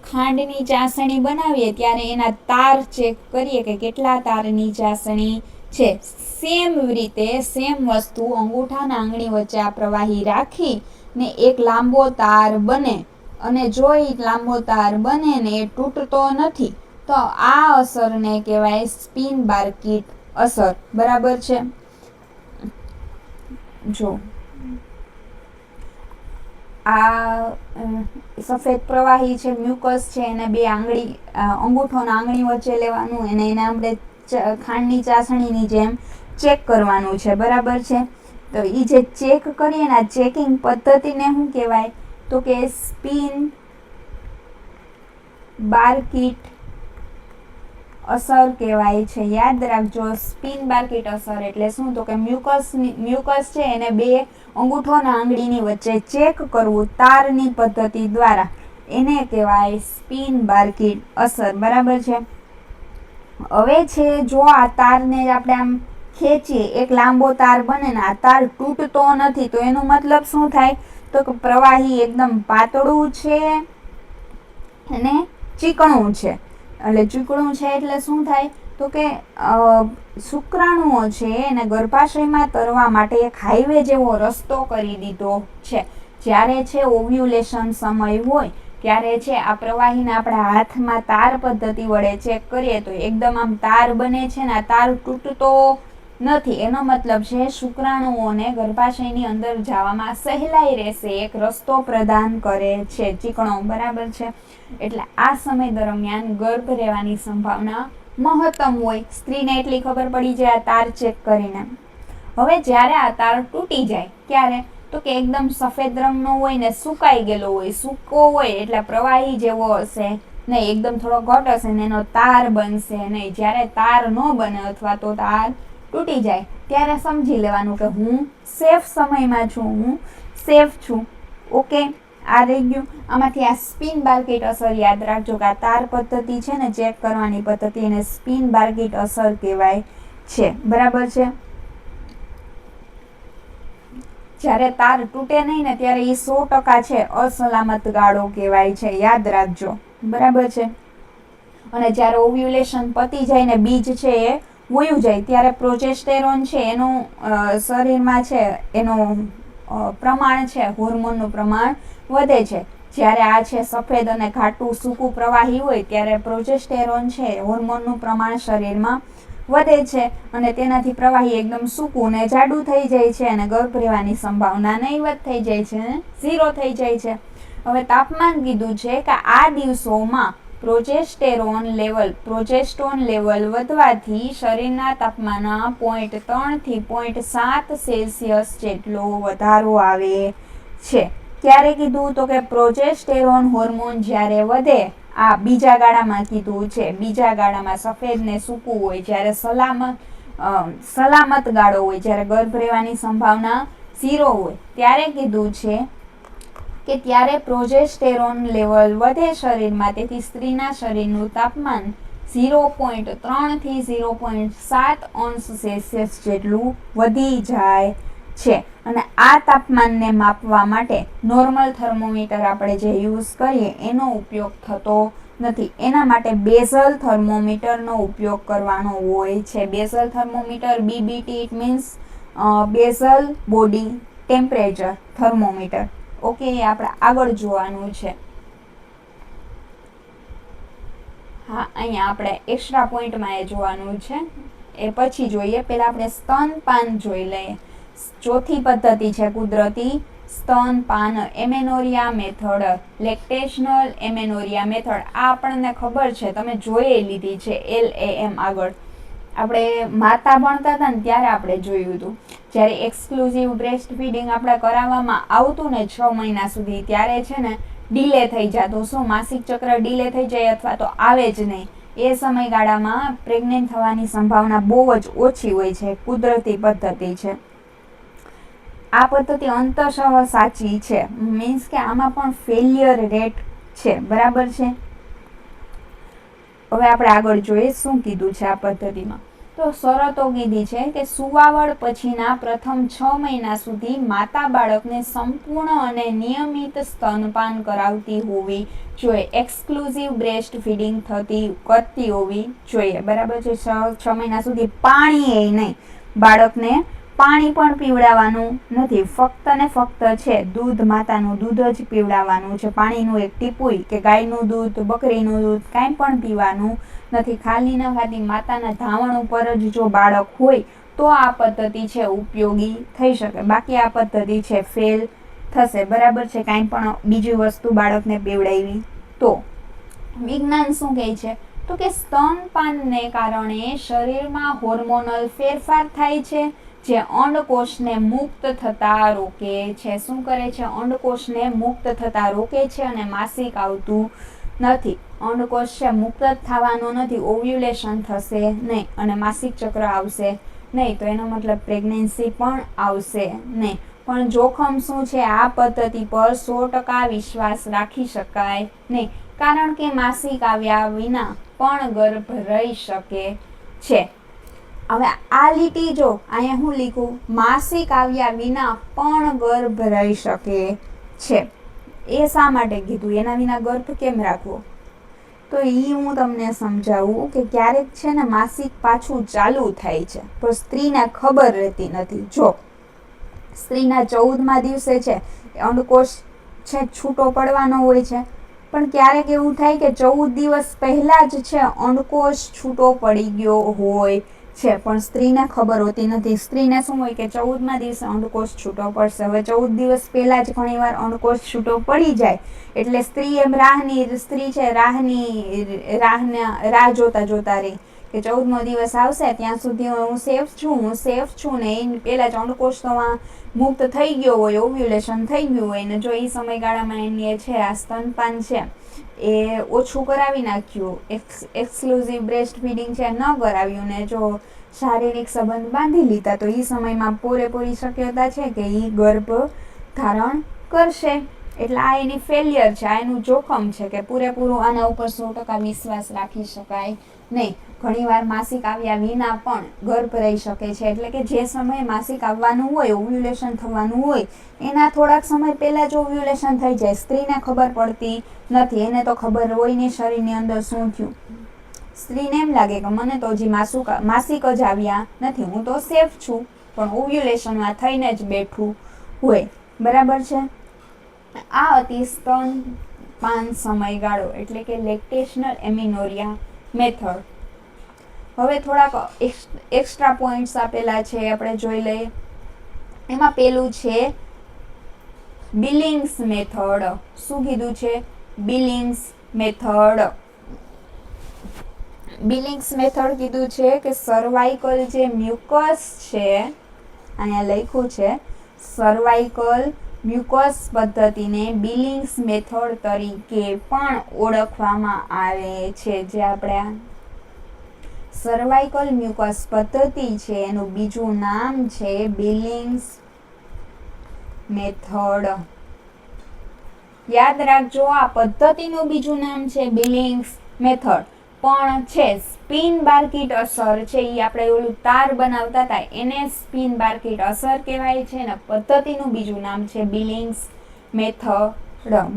Speaker 1: ખાંડની ચાસણી બનાવીએ ત્યારે એના તાર ચેક કરીએ કે કેટલા તારની ચાસણી છે. સેમ રીતે સેમ વસ્તુ અંગૂઠા અને આંગળી વચ્ચે આ પ્રવાહી રાખી ને એક લાંબો તાર બને, અને જો એ લાંબો તાર બને ને એ તૂટતો નથી તો આ અસરને કહેવાય સ્પિન બાર્કીટ અસર. બરાબર છે. જો આ સફેદ પ્રવાહી છે, મ્યુકસ છે, એને બે આંગળી, અંગૂઠો અને આંગળી વચ્ચે લેવાનું, એને આપણે ખાંડની ચાસણીની જેમ ચેક કરવાનું છે. બરાબર છે. તો એ જે ચેક કરીએ ને, આ ચેકિંગ પદ્ધતિને શું કહેવાય તો કે સ્પિન બાર્કીટ અસર કહેવાય છે. યાદ રાખજો, સ્પિન બાર્કિટ અસર એટલે શું? તો કે મ્યુકસ છે એને બે અંગૂઠોના આંગળીની વચ્ચે ચેક કરવું તારની પદ્ધતિ દ્વારા, એને કહેવાય સ્પિન બાર્કિટ અસર. બરાબર છે. હવે છે જો આ તારને આપણે આમ ખેંચીએ, એક લાંબો તાર બને ને આ તાર તૂટતો નથી, તો એનો મતલબ શું થાય? તો કે પ્રવાહી એકદમ પાતળું છે અને ચીકણું છે. એટલે ચીકણું છે એટલે શું થાય? તો કે શુક્રાણુઓ છે એને ગર્ભાશયમાં તરવા માટે એક હાઈવે જેવો રસ્તો કરી દીધો છે. જ્યારે છે ઓવ્યુલેશન સમય હોય ત્યારે છે આ પ્રવાહીને આપણે હાથમાં તાર પદ્ધતિ વડે ચેક કરીએ તો એકદમ આમ તાર બને છે ને આ તાર તૂટતો નથી. એનો મતલબ છે શુક્રાણુઓને ગર્ભાશયની અંદર જવામાં સહેલાઈ રહેશે, એક રસ્તો પ્રદાન કરે છે ચીકણો. બરાબર છે. એટલે આ સમય દરમિયાન ગર્ભ રહેવાની સંભાવના મહત્તમ હોય. સ્ત્રીને એટલી ખબર પડી જાય આ તાર ચેક કરીને. હવે જ્યારે આ તાર તૂટી જાય ક્યારે? તો કે એકદમ સફેદ રંગનો હોય ને સુકાઈ ગયેલો હોય, સૂકો હોય એટલે પ્રવાહી જેવો હશે નહીં, એકદમ થોડો ઘટ હશે ને એનો તાર બનશે નહીં. જ્યારે તાર ન બને અથવા તો તાર તૂટી જાય ત્યારે સમજી લેવાનું કે હું સેફ સમયમાં છું, હું સેફ છું. ઓકે, આ રહી ગયું. આમાંથી આ સ્પિન બાર્કિટ અસર યાદ રાખજો કે આ તાર પદ્ધતિ છે ને ચેક કરવાની પદ્ધતિ, એને સ્પિન બાર્કિટ અસર કહેવાય છે. બરાબર છે. જ્યારે તાર તૂટે નહીં ને ત્યારે એ 100% છે અસલામત ગાળો કહેવાય છે. યાદ રાખજો. બરાબર છે. અને જ્યારે ઓવ્યુલેશન પતી જાય ને બીજ છે એ વયું જાય ત્યારે પ્રોજેસ્ટેરોન છે એનું શરીરમાં છે એનું પ્રમાણ છે, હોર્મોનનું પ્રમાણ વધે છે. જ્યારે આ છે સફેદ અને ઘાટું સૂકું પ્રવાહી હોય ત્યારે પ્રોજેસ્ટેરોન છે હોર્મોનનું પ્રમાણ શરીરમાં વધે છે અને તેનાથી પ્રવાહી એકદમ સૂકું ને જાડું થઈ જાય છે અને ગર્ભ રહેવાની સંભાવના નહીવત થઈ જાય છે, 0 થઈ જાય છે. હવે તાપમાન કીધું છે કે આ દિવસોમાં પ્રોજેસ્ટેરોન લેવલ વધવાથી શરીરના તાપમાનમાં 0.3 થી 0.7 સેલ્સિયસ જેટલો વધારો આવે છે. ક્યારે કીધું? તો કે પ્રોજેસ્ટેરોન હોર્મોન જ્યારે વધે, આ બીજા ગાળામાં કીધું છે. બીજા ગાળામાં સફેદ ને સૂકું હોય, જ્યારે સલામત ગાળો હોય, જ્યારે ગર્ભ રહેવાની સંભાવના 0 હોય ત્યારે કીધું છે કે ત્યારે પ્રોજેસ્ટેરોન લેવલ વધે શરીરમાં, તેથી સ્ત્રીના શરીરનું તાપમાન 0.3 થી 0.7 અંશ સેલ્સિયસ જેટલું વધી જાય છે. અને આ તાપમાનને માપવા માટે નોર્મલ થર્મોમીટર આપણે જે યુઝ કરીએ એનો ઉપયોગ થતો નથી. એના માટે બેઝલ થર્મોમીટરનો ઉપયોગ કરવાનો હોય છે. Basal thermometer, BBT it means basal body temperature thermometer. Okay, એ આપણે આગળ જોવાનું છે. હા, અહીંયા આપણે એક્સ્ટ્રા પોઈન્ટમાં એ જોવાનું છે, એ પછી જોઈએ. પહેલાં આપણે સ્તનપાન જોઈ લઈએ. ચોથી પદ્ધતિ છે કુદરતી સ્તનપાન, એમેનોરિયા મેથડ, લેક્ટેશનલ એમેનોરિયા મેથડ. આ આપણને ખબર છે, તમે જોઈ લીધી છે LAM આગળ. આપણે માતા ભણતા હતા ને ત્યારે આપણે જોયું હતું. જ્યારે એક્સક્લુઝિવ બ્રેસ્ટ ફીડિંગ આપણે કરાવવામાં આવતું ને 6 મહિના સુધી, ત્યારે છે ને ડીલે થઈ જતું. શું? માસિક ચક્ર ડીલે થઈ જાય અથવા તો આવે જ નહીં. એ સમયગાળામાં પ્રેગ્નેન્ટ થવાની સંભાવના બહુ જ ઓછી હોય છે. કુદરતી પદ્ધતિ છે. આ પદ્ધતિ અંતશઃ સાચી છે, મીન્સ કે આમાં પણ ફેલિયર રેટ છે. બરાબર છે. હવે આપણે આગળ જોઈએ શું કીધું છે આ પદ્ધતિમાં. તો શરતો કીધી છે કે સુવાવડ પછીના પ્રથમ 6 મહિના સુધી માતા બાળકને સંપૂર્ણ અને નિયમિત સ્તનપાન કરાવતી હોવી જોઈએ. એક્સક્લુઝિવ બ્રેસ્ટ ફીડિંગ કરતી હોવી જોઈએ. બરાબર છે. 6 મહિના સુધી પાણી એ નહીં, બાળકને પાણી પણ પીવડાવવાનું નથી. ફક્ત ને ફક્ત છે દૂધ, માતાનું દૂધ જ પીવડાવવાનું છે. પાણીનું એક ટીપું કે ગાયનું દૂધ, બકરીનું દૂધ કાંઈ પણ પીવાનું નથી. ખાલી ન ખાતી માતાના ધાવણ ઉપર જ જો બાળક હોય તો આ પદ્ધતિ છે ઉપયોગી થઈ શકે. બાકી આ પદ્ધતિ છે ફેલ થશે. બરાબર છે. કાંઈ પણ બીજી વસ્તુ બાળકને પીવડાવી તો. વિજ્ઞાન શું કહે છે? તો કે સ્તનપાનને કારણે શરીરમાં હોર્મોનલ ફેરફાર થાય છે જે અંડકોષને મુક્ત થતા રોકે છે. શું કરે છે? અંડકોષને મુક્ત થતા રોકે છે અને માસિક આવતું નથી. અંડકોષ છે મુક્ત જ થવાનો નથી, ઓવ્યુલેશન થશે નહીં અને માસિક ચક્ર આવશે નહીં, તો એનો મતલબ પ્રેગ્નન્સી પણ આવશે નહીં. પણ જોખમ શું છે? આ પદ્ધતિ પર 100% વિશ્વાસ રાખી શકાય નહીં, કારણ કે માસિક આવ્યા વિના પણ ગર્ભ રહી શકે છે. હવે આ લીટી જો અહીંયા હું લીખું, માસિક આવ્યા વિના પણ ગર્ભ રહી શકે છે. એ શા માટે કીધું? એના વિના ગર્ભ કેમ રાખવો? તો એ હું તમને સમજાવું કે ક્યારેક છે ને માસિક પાછું ચાલુ થાય છે પણ સ્ત્રીને ખબર રહેતી નથી. જો સ્ત્રીના 14મા દિવસે છે અંડકોષ છે છૂટો પડવાનો હોય છે, પણ ક્યારેક એવું થાય કે 14 દિવસ પહેલા જ છે અંડકોષ છૂટો પડી ગયો હોય છે, પણ સ્ત્રીને ખબર હોતી નથી. સ્ત્રીને શું હોય કે 14મા દિવસે અંડકોષ છૂટો પડશે. હવે 14 દિવસ પહેલા જ ઘણીવાર અંડકોષ છૂટો પડી જાય એટલે સ્ત્રી એમ સ્ત્રી છે રાહ જોતા રહી કે 14મો દિવસ આવશે ત્યાં સુધી હું સેફ છું ને એ પહેલા જ અંડકોષ તો મુક્ત થઈ ગયો હોય, ઓવ્યુલેશન થઈ ગયું હોય ને જો એ સમયગાળામાં એની છે આ સ્તનપાન છે એ ઓછું કરાવી નાખ્યું, એક્સક્લુઝિવ બ્રેસ્ટ ફીડિંગ છે ન કરાવ્યું ને જો શારીરિક સંબંધ બાંધી લીધા, તો એ સમયમાં પૂરેપૂરી શક્યતા છે કે એ ગર્ભ ધારણ કરશે. એટલે આ એની ફેલિયર છે, આ એનું જોખમ છે કે પૂરેપૂરું આના ઉપર 100% વિશ્વાસ રાખી શકાય નહીં. ઘણીવાર માસિક આવ્યા વિના પણ ગર્ભ રહી શકે છે, એટલે કે જે સમયે માસિક આવવાનું હોય, ઓવ્યુલેશન થવાનું હોય એના થોડાક સમય પહેલા જ ઓવ્યુલેશન થઈ જાય, સ્ત્રીને ખબર પડતી નથી. એને તો ખબર હોય નહીં શરીરની અંદર શું થયું. સ્ત્રીને એમ લાગે કે મને તો હજી માસિક જ આવ્યા નથી, હું તો સેફ છું, પણ ઓવ્યુલેશનમાં થઈને જ બેઠું હોય. બરાબર છે. આ હતી સ્તનપાન સમયગાળો એટલે કે લેક્ટેશનલ એમિનોરિયા મેથડ. હવે થોડાક એક્સ્ટ્રા પોઈન્ટ્સ આપેલા છે, આપણે જોઈ લઈએ. એમાં પેલું છે બિલિંગ્સ મેથડ. શું કીધું છે? બિલિંગ્સ મેથડ. બિલિંગ્સ મેથડ કીધું છે કે સર્વાઇકલ જે મ્યુકસ છે, અહીંયા લખ્યું છે સર્વાઇકલ મ્યુકસ પદ્ધતિને બિલિંગ્સ મેથડ તરીકે પણ ઓળખવામાં આવે છે. જે આપણે સર્વાઇકલ મ્યુકસ પદ્ધતિ છે એનું બીજું નામ છે બિલિંગ્સ મેથડ. યાદ રાખજો, આ પદ્ધતિનું બીજું નામ છે બિલિંગ્સ મેથડ, પણ છે સ્પિન બાર્કીટ અસર છે એ આપણે ઓલું તાર બનાવતા હતા એને સ્પિન બાર્કીટ અસર કહેવાય છે ને પદ્ધતિનું બીજું નામ છે બિલિંગ્સ મેથડ.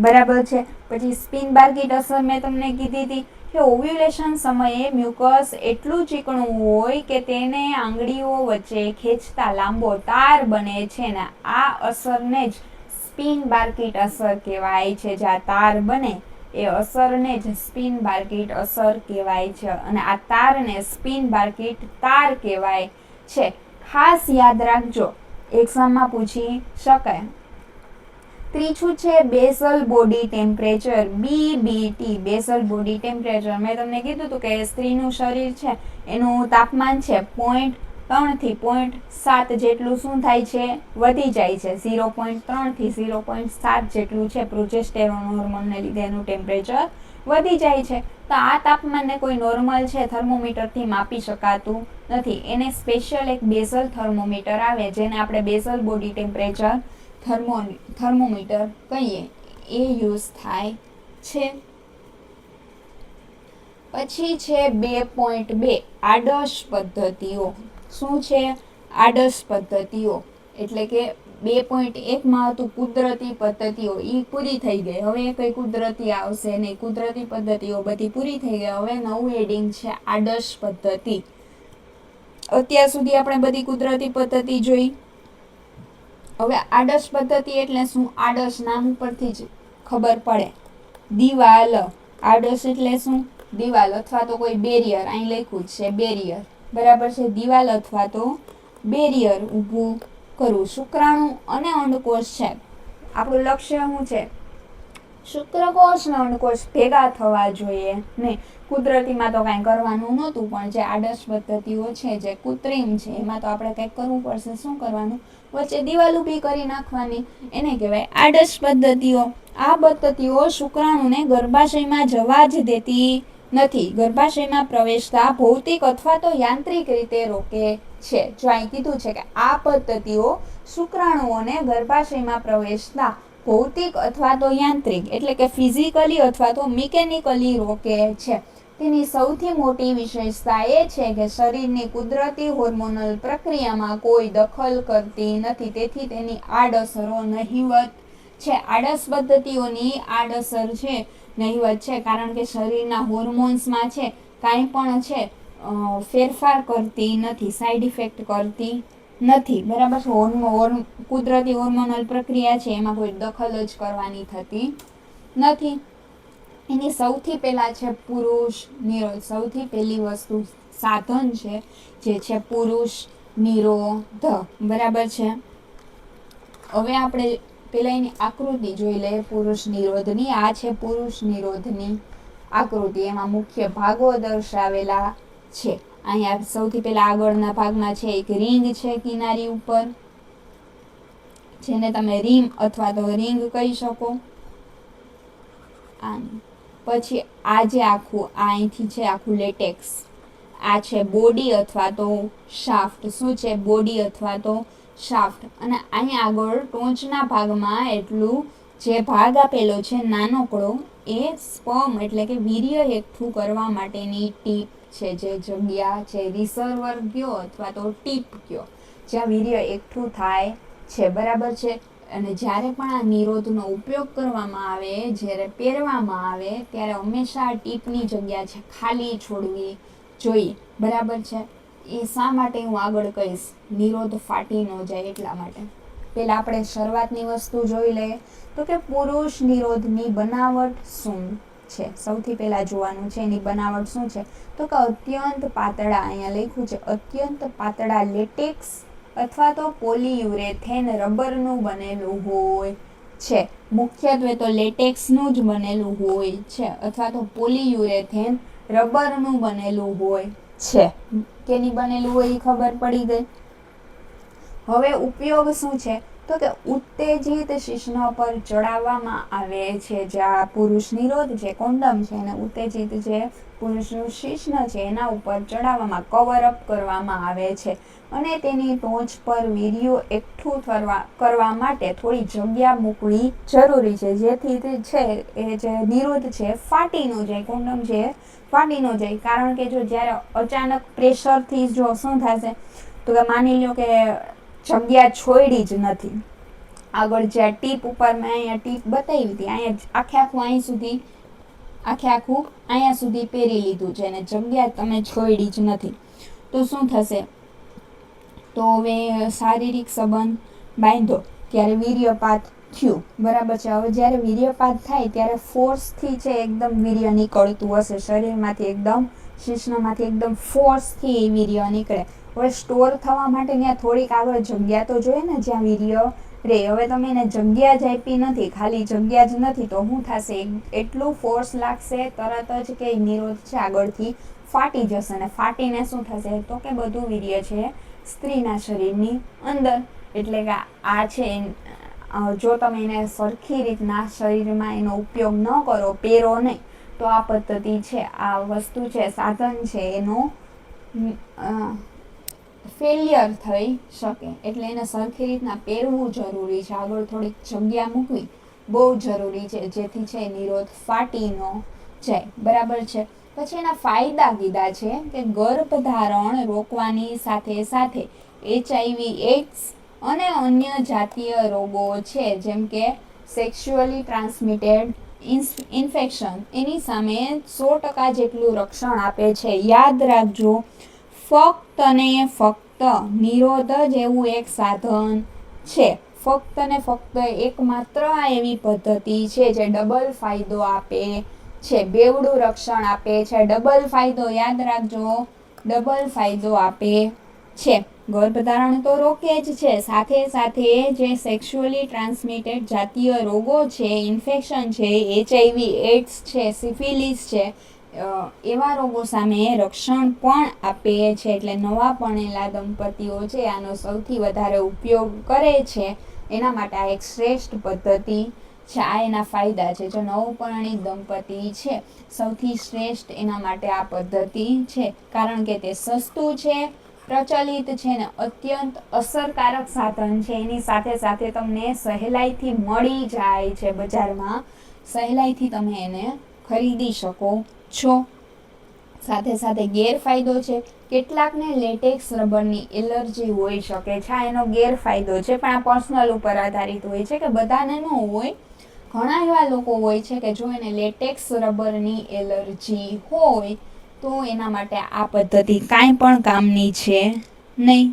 Speaker 1: બરાબર છે. પછી સ્પિન બાર્કીટ અસર મેં તમને કીધી હતી કે ઓવ્યુલેશન સમયે મ્યુકસ એટલું ચીકણું હોય કે તેને આંગળીઓ વચ્ચે ખેંચતા લાંબો તાર બને છે ને આ અસરને જ સ્પિન બાર્કીટ અસર કહેવાય છે. જે આ તાર બને એ અસરને જ સ્પિન બાર્કીટ અસર કહેવાય છે અને આ તારને સ્પિન બાર્કીટ તાર કહેવાય છે. ખાસ યાદ રાખજો, એક્ઝામમાં પૂછી શકાય. ત્રીજું છે basal body temperature, BBT, basal body temperature. મેં તમને કીધું હતું કે સ્ત્રીનું શરીર છે એનું તાપમાન છે 0.3 થી 0.7 જેટલું શું થાય છે? વધી જાય છે. 0.3 થી 0.7 જેટલું છે પ્રોજેસ્ટેરોન હોર્મોનને લીધે એનું ટેમ્પરેચર વધી જાય છે. તો આ તાપમાનને કોઈ નોર્મલ છે થર્મોમીટરથી માપી શકાતું નથી. એને સ્પેશિયલ એક બેઝલ થર્મોમીટર આવે જેને આપણે બેઝલ બોડી ટેમ્પરેચર થર્મોમીટર કહીએ, એ યુઝ થાય છે. પછી છે 2.2 આદર્શ પદ્ધતિઓ. શું છે? આદર્શ પદ્ધતિઓ એટલે કે 2.1માં હતું કુદરતી પદ્ધતિઓ, એ પૂરી થઈ ગઈ. હવે કઈ કુદરતી આવશે નહીં, કુદરતી પદ્ધતિઓ બધી પૂરી થઈ ગઈ. હવે નવું એડિંગ છે આદર્શ પદ્ધતિ. અત્યાર સુધી આપણે બધી કુદરતી પદ્ધતિ જોઈ. હવે આદર્શ પદ્ધતિ એટલે શું? આદર્શ નામ ઉપરથી જ ખબર પડે. દિવાલ. આદર્શ એટલે શું? દિવાલ અથવા તો કોઈ બેરિયર. અહીં લખ્યું છે બેરિયર. બરાબર છે. દિવાલ અથવા તો બેરિયર ઊભું કરવું. શુક્રાણુ અને અંડકોષ છે આપણું લક્ષ્ય શું છે? શુક્રકોષ ને અંડકોષ ભેગા થવા જોઈએ નહીં. કુદરતીમાં તો કાંઈ કરવાનું નહોતું, પણ જે આદર્શ પદ્ધતિઓ છે, જે કૃત્રિમ છે, એમાં તો આપણે કંઈક કરવું પડશે. શું કરવાનું? વચ્ચે દિવાલ ઊભી કરી નાખવાની. એને કહેવાય આદર્શ પદ્ધતિઓ. આ પદ્ધતિઓ શુક્રાણુને ગર્ભાશયમાં જવા જ દેતી નથી. ગર્ભાશયમાં પ્રવેશતા ભૌતિક અથવા તો યાંત્રિક રીતે રોકે છે. જો અહીં કીધું છે કે આ પદ્ધતિઓ શુક્રાણુઓને ગર્ભાશયમાં પ્રવેશતા ભૌતિક અથવા તો યાંત્રિક એટલે કે ફિઝિકલી અથવા તો મિકેનિકલી રોકે છે. તેની સૌથી મોટી વિશેષતા એ છે કે શરીરની કુદરતી હોર્મોનલ પ્રક્રિયામાં કોઈ દખલ કરતી નથી. તેથી તેની આડઅસરો નહિવત છે. આડસ પદ્ધતિઓની આડઅસર છે નહિવત છે, કારણ કે શરીરના હોર્મોન્સમાં છે કાંઈ પણ છે ફેરફાર કરતી નથી, સાઈડ ઇફેક્ટ કરતી નથી. બરાબર છે. કુદરતી હોર્મોનલ પ્રક્રિયા છે એમાં કોઈ દખલ જ કરવાની થતી નથી. એની સૌથી પહેલા છે પુરુષ નિરોધ. સૌથી પહેલી વસ્તુ સાધન છે જે છે પુરુષ નિરોધ. બરાબર છે. હવે આપણે પેલા એની આકૃતિ જોઈ લઈએ પુરુષ નિરોધની. આ છે પુરુષ નિરોધની આકૃતિ. એમાં મુખ્ય ભાગો દર્શાવેલા છે. અહીંયા સૌથી પહેલા આગળના ભાગમાં છે એક રિંગ છે કિનારી ઉપર, જેને તમે રીમ અથવા તો રિંગ કહી શકો. પછી આ જે આખું અહીંથી છે આખું લેટેક્સ, આ છે બોડી અથવા તો શાફ્ટ. શું છે? બોડી અથવા તો શાફ્ટ. અને અહીંયા આગળ ટોચના ભાગમાં એટલું જે ભાગ આપેલો છે નાનકડો, એ સ્પર્મ એટલે કે વીર્ય એકઠું કરવા માટેની ટીપ છે, જે જગ્યા છે રિસર્વર કયો અથવા તો ટીપ કયો, જ્યાં વીર્ય એકઠું થાય છે. બરાબર છે. અને જ્યારે પણ આ નિરોધનો ઉપયોગ કરવામાં આવે, જ્યારે પહેરવામાં આવે, ત્યારે હંમેશા આ ટીપની જગ્યા છે ખાલી છોડવી જોઈએ. બરાબર છે. એ શા માટે હું આગળ કહીશ, નિરોધ ફાટી ન જાય એટલા માટે. પહેલાં આપણે શરૂઆતની વસ્તુ જોઈ લઈએ તો કે પુરુષ નિરોધની બનાવટ શું છે. સૌથી પહેલાં જોવાનું છે એની બનાવટ શું છે, તો કે અત્યંત પાતળા, અહીંયા લખ્યું છે અત્યંત પાતળા લેટેક્સ અથવા તો પોલીયુરેથેન રબરનું બનેલું હોય છે. મુખ્યત્વે તો લેટેક્સનું જ બનેલું હોય છે અથવા તો પોલીયુરેથેન રબરનું બનેલું હોય છે. કેની બનેલું હોય એ ખબર પડી ગઈ. હવે ઉપયોગ શું છે, તો કે ઉત્તેજિત શિશ્ન પર ચડાવવામાં આવે છે. જે આ પુરુષ નિરોધ જે કોન્ડમ છે એને ઉત્તેજિત જે પુરુષનું શિશ્ન છે એના ઉપર ચડાવવામાં, કવર અપ કરવામાં આવે છે. અને તેની ટોચ પર વીર્યો એકઠું કરવા માટે થોડી જગ્યા મૂકવી જરૂરી છે, જેથી તે છે એ જે નિરોધ છે ફાટી ન જાય, કોન્ડમ છે ફાટી ન જાય. કારણ કે જો જ્યારે અચાનક પ્રેશરથી જો શું થશે, તો કે માની લો કે જગ્યા છોડી જ નથી. આગળ જે ટીપ ઉપર મેં અહીંયા ટીપ બતાવી હતી, અહીંયા આખું અહીં સુધી અહીંયા સુધી પહેરી લીધું છે અને જગ્યા તમે છોડી જ નથી, તો શું થશે? તો હવે શારીરિક સંબંધ બાંધો ત્યારે વીર્યપાત થયું. બરાબર છે. હવે જ્યારે વીર્યપાત થાય ત્યારે ફોર્સથી છે એકદમ વીર્ય નીકળતું હશે શરીરમાંથી, એકદમ શિશ્નમાંથી એકદમ ફોર્સથી વીર્ય નીકળે. હવે સ્ટોર થવા માટે ત્યાં થોડીક આગળ જગ્યા તો જોઈએ ને જ્યાં વીર્ય રે. હવે તમે એને જગ્યા જ આપી નથી, ખાલી જગ્યા જ નથી, તો શું થશે? એટલું ફોર્સ લાગશે તરત જ કે નિરોધ છે આગળથી ફાટી જશે. અને ફાટીને શું થશે, તો કે બધું વીર્ય છે સ્ત્રીના શરીરની અંદર. એટલે કે આ છે જો તમે એને સરખી રીતના શરીરમાં એનો ઉપયોગ ન કરો, પહેરો નહીં, તો આ પદ્ધતિ છે, આ વસ્તુ છે, સાધન છે, એનો ફેલિયર થઈ શકે. એટલે એને સરખી રીતના પહેરવું જરૂરી છે. આગળ થોડીક જગ્યા મૂકવી બહુ જરૂરી છે, જેથી છે નિરોધ ફાટી ન જાય. બરાબર છે. પછી એના ફાયદા કીધા છે કે ગર્ભધારણ રોકવાની સાથે સાથે HIV એઇડ્સ અને અન્ય જાતીય રોગો છે જેમ કે સેક્સ્યુઅલી ટ્રાન્સમિટેડ ઇન્ફેક્શન એની સામે 100% જેટલું રક્ષણ આપે છે. યાદ રાખજો, ફક્ત ને ફક્ત નિરોધ જ એવું એક સાધન છે. ફક્ત ને ફક્ત એકમાત્ર આ એવી પદ્ધતિ છે જે ડબલ ફાયદો આપે છે, બેવડું રક્ષણ આપે છે. ડબલ ફાયદો યાદ રાખજો, ડબલ ફાયદો આપે છે. ગર્ભધારણ તો રોકે જ છે, સાથે સાથે જે સેક્સ્યુઅલી ટ્રાન્સમિટેડ જાતીય રોગો છે, ઇન્ફેક્શન છે, HIV એડ્સ છે, સિફિલિસ છે, એવા રોગો સામે રક્ષણ પણ આપે છે. એટલે નવા પરણેલા દંપતીઓ છે આનો સૌથી વધારે ઉપયોગ કરે છે, એના માટે આ એક શ્રેષ્ઠ પદ્ધતિ છે. આ એના ફાયદા છે. જો નવપરિણીત દંપતી છે, સૌથી શ્રેષ્ઠ એના માટે આ પદ્ધતિ છે, કારણ કે તે સસ્તું છે, પ્રચલિત છે ને અત્યંત અસરકારક સાધન છે. એની સાથે સાથે તમને સહેલાઈથી મળી જાય છે, બજારમાં સહેલાઈથી તમે એને ખરીદી શકો છો. સાથે સાથે ગેરફાયદો છે, કેટલાકને લેટેક્સ રબરની એલર્જી હોઈ શકે છે. આ એનો ગેરફાયદો છે, પણ આ પર્સનલ ઉપર આધારિત હોય છે કે બધાને ન હોય. ઘણા એવા લોકો હોય છે કે જો એને લેટેક્સ રબરની એલર્જી હોય તો એના માટે આ પદ્ધતિ કાંઈ પણ કામની છે નહીં.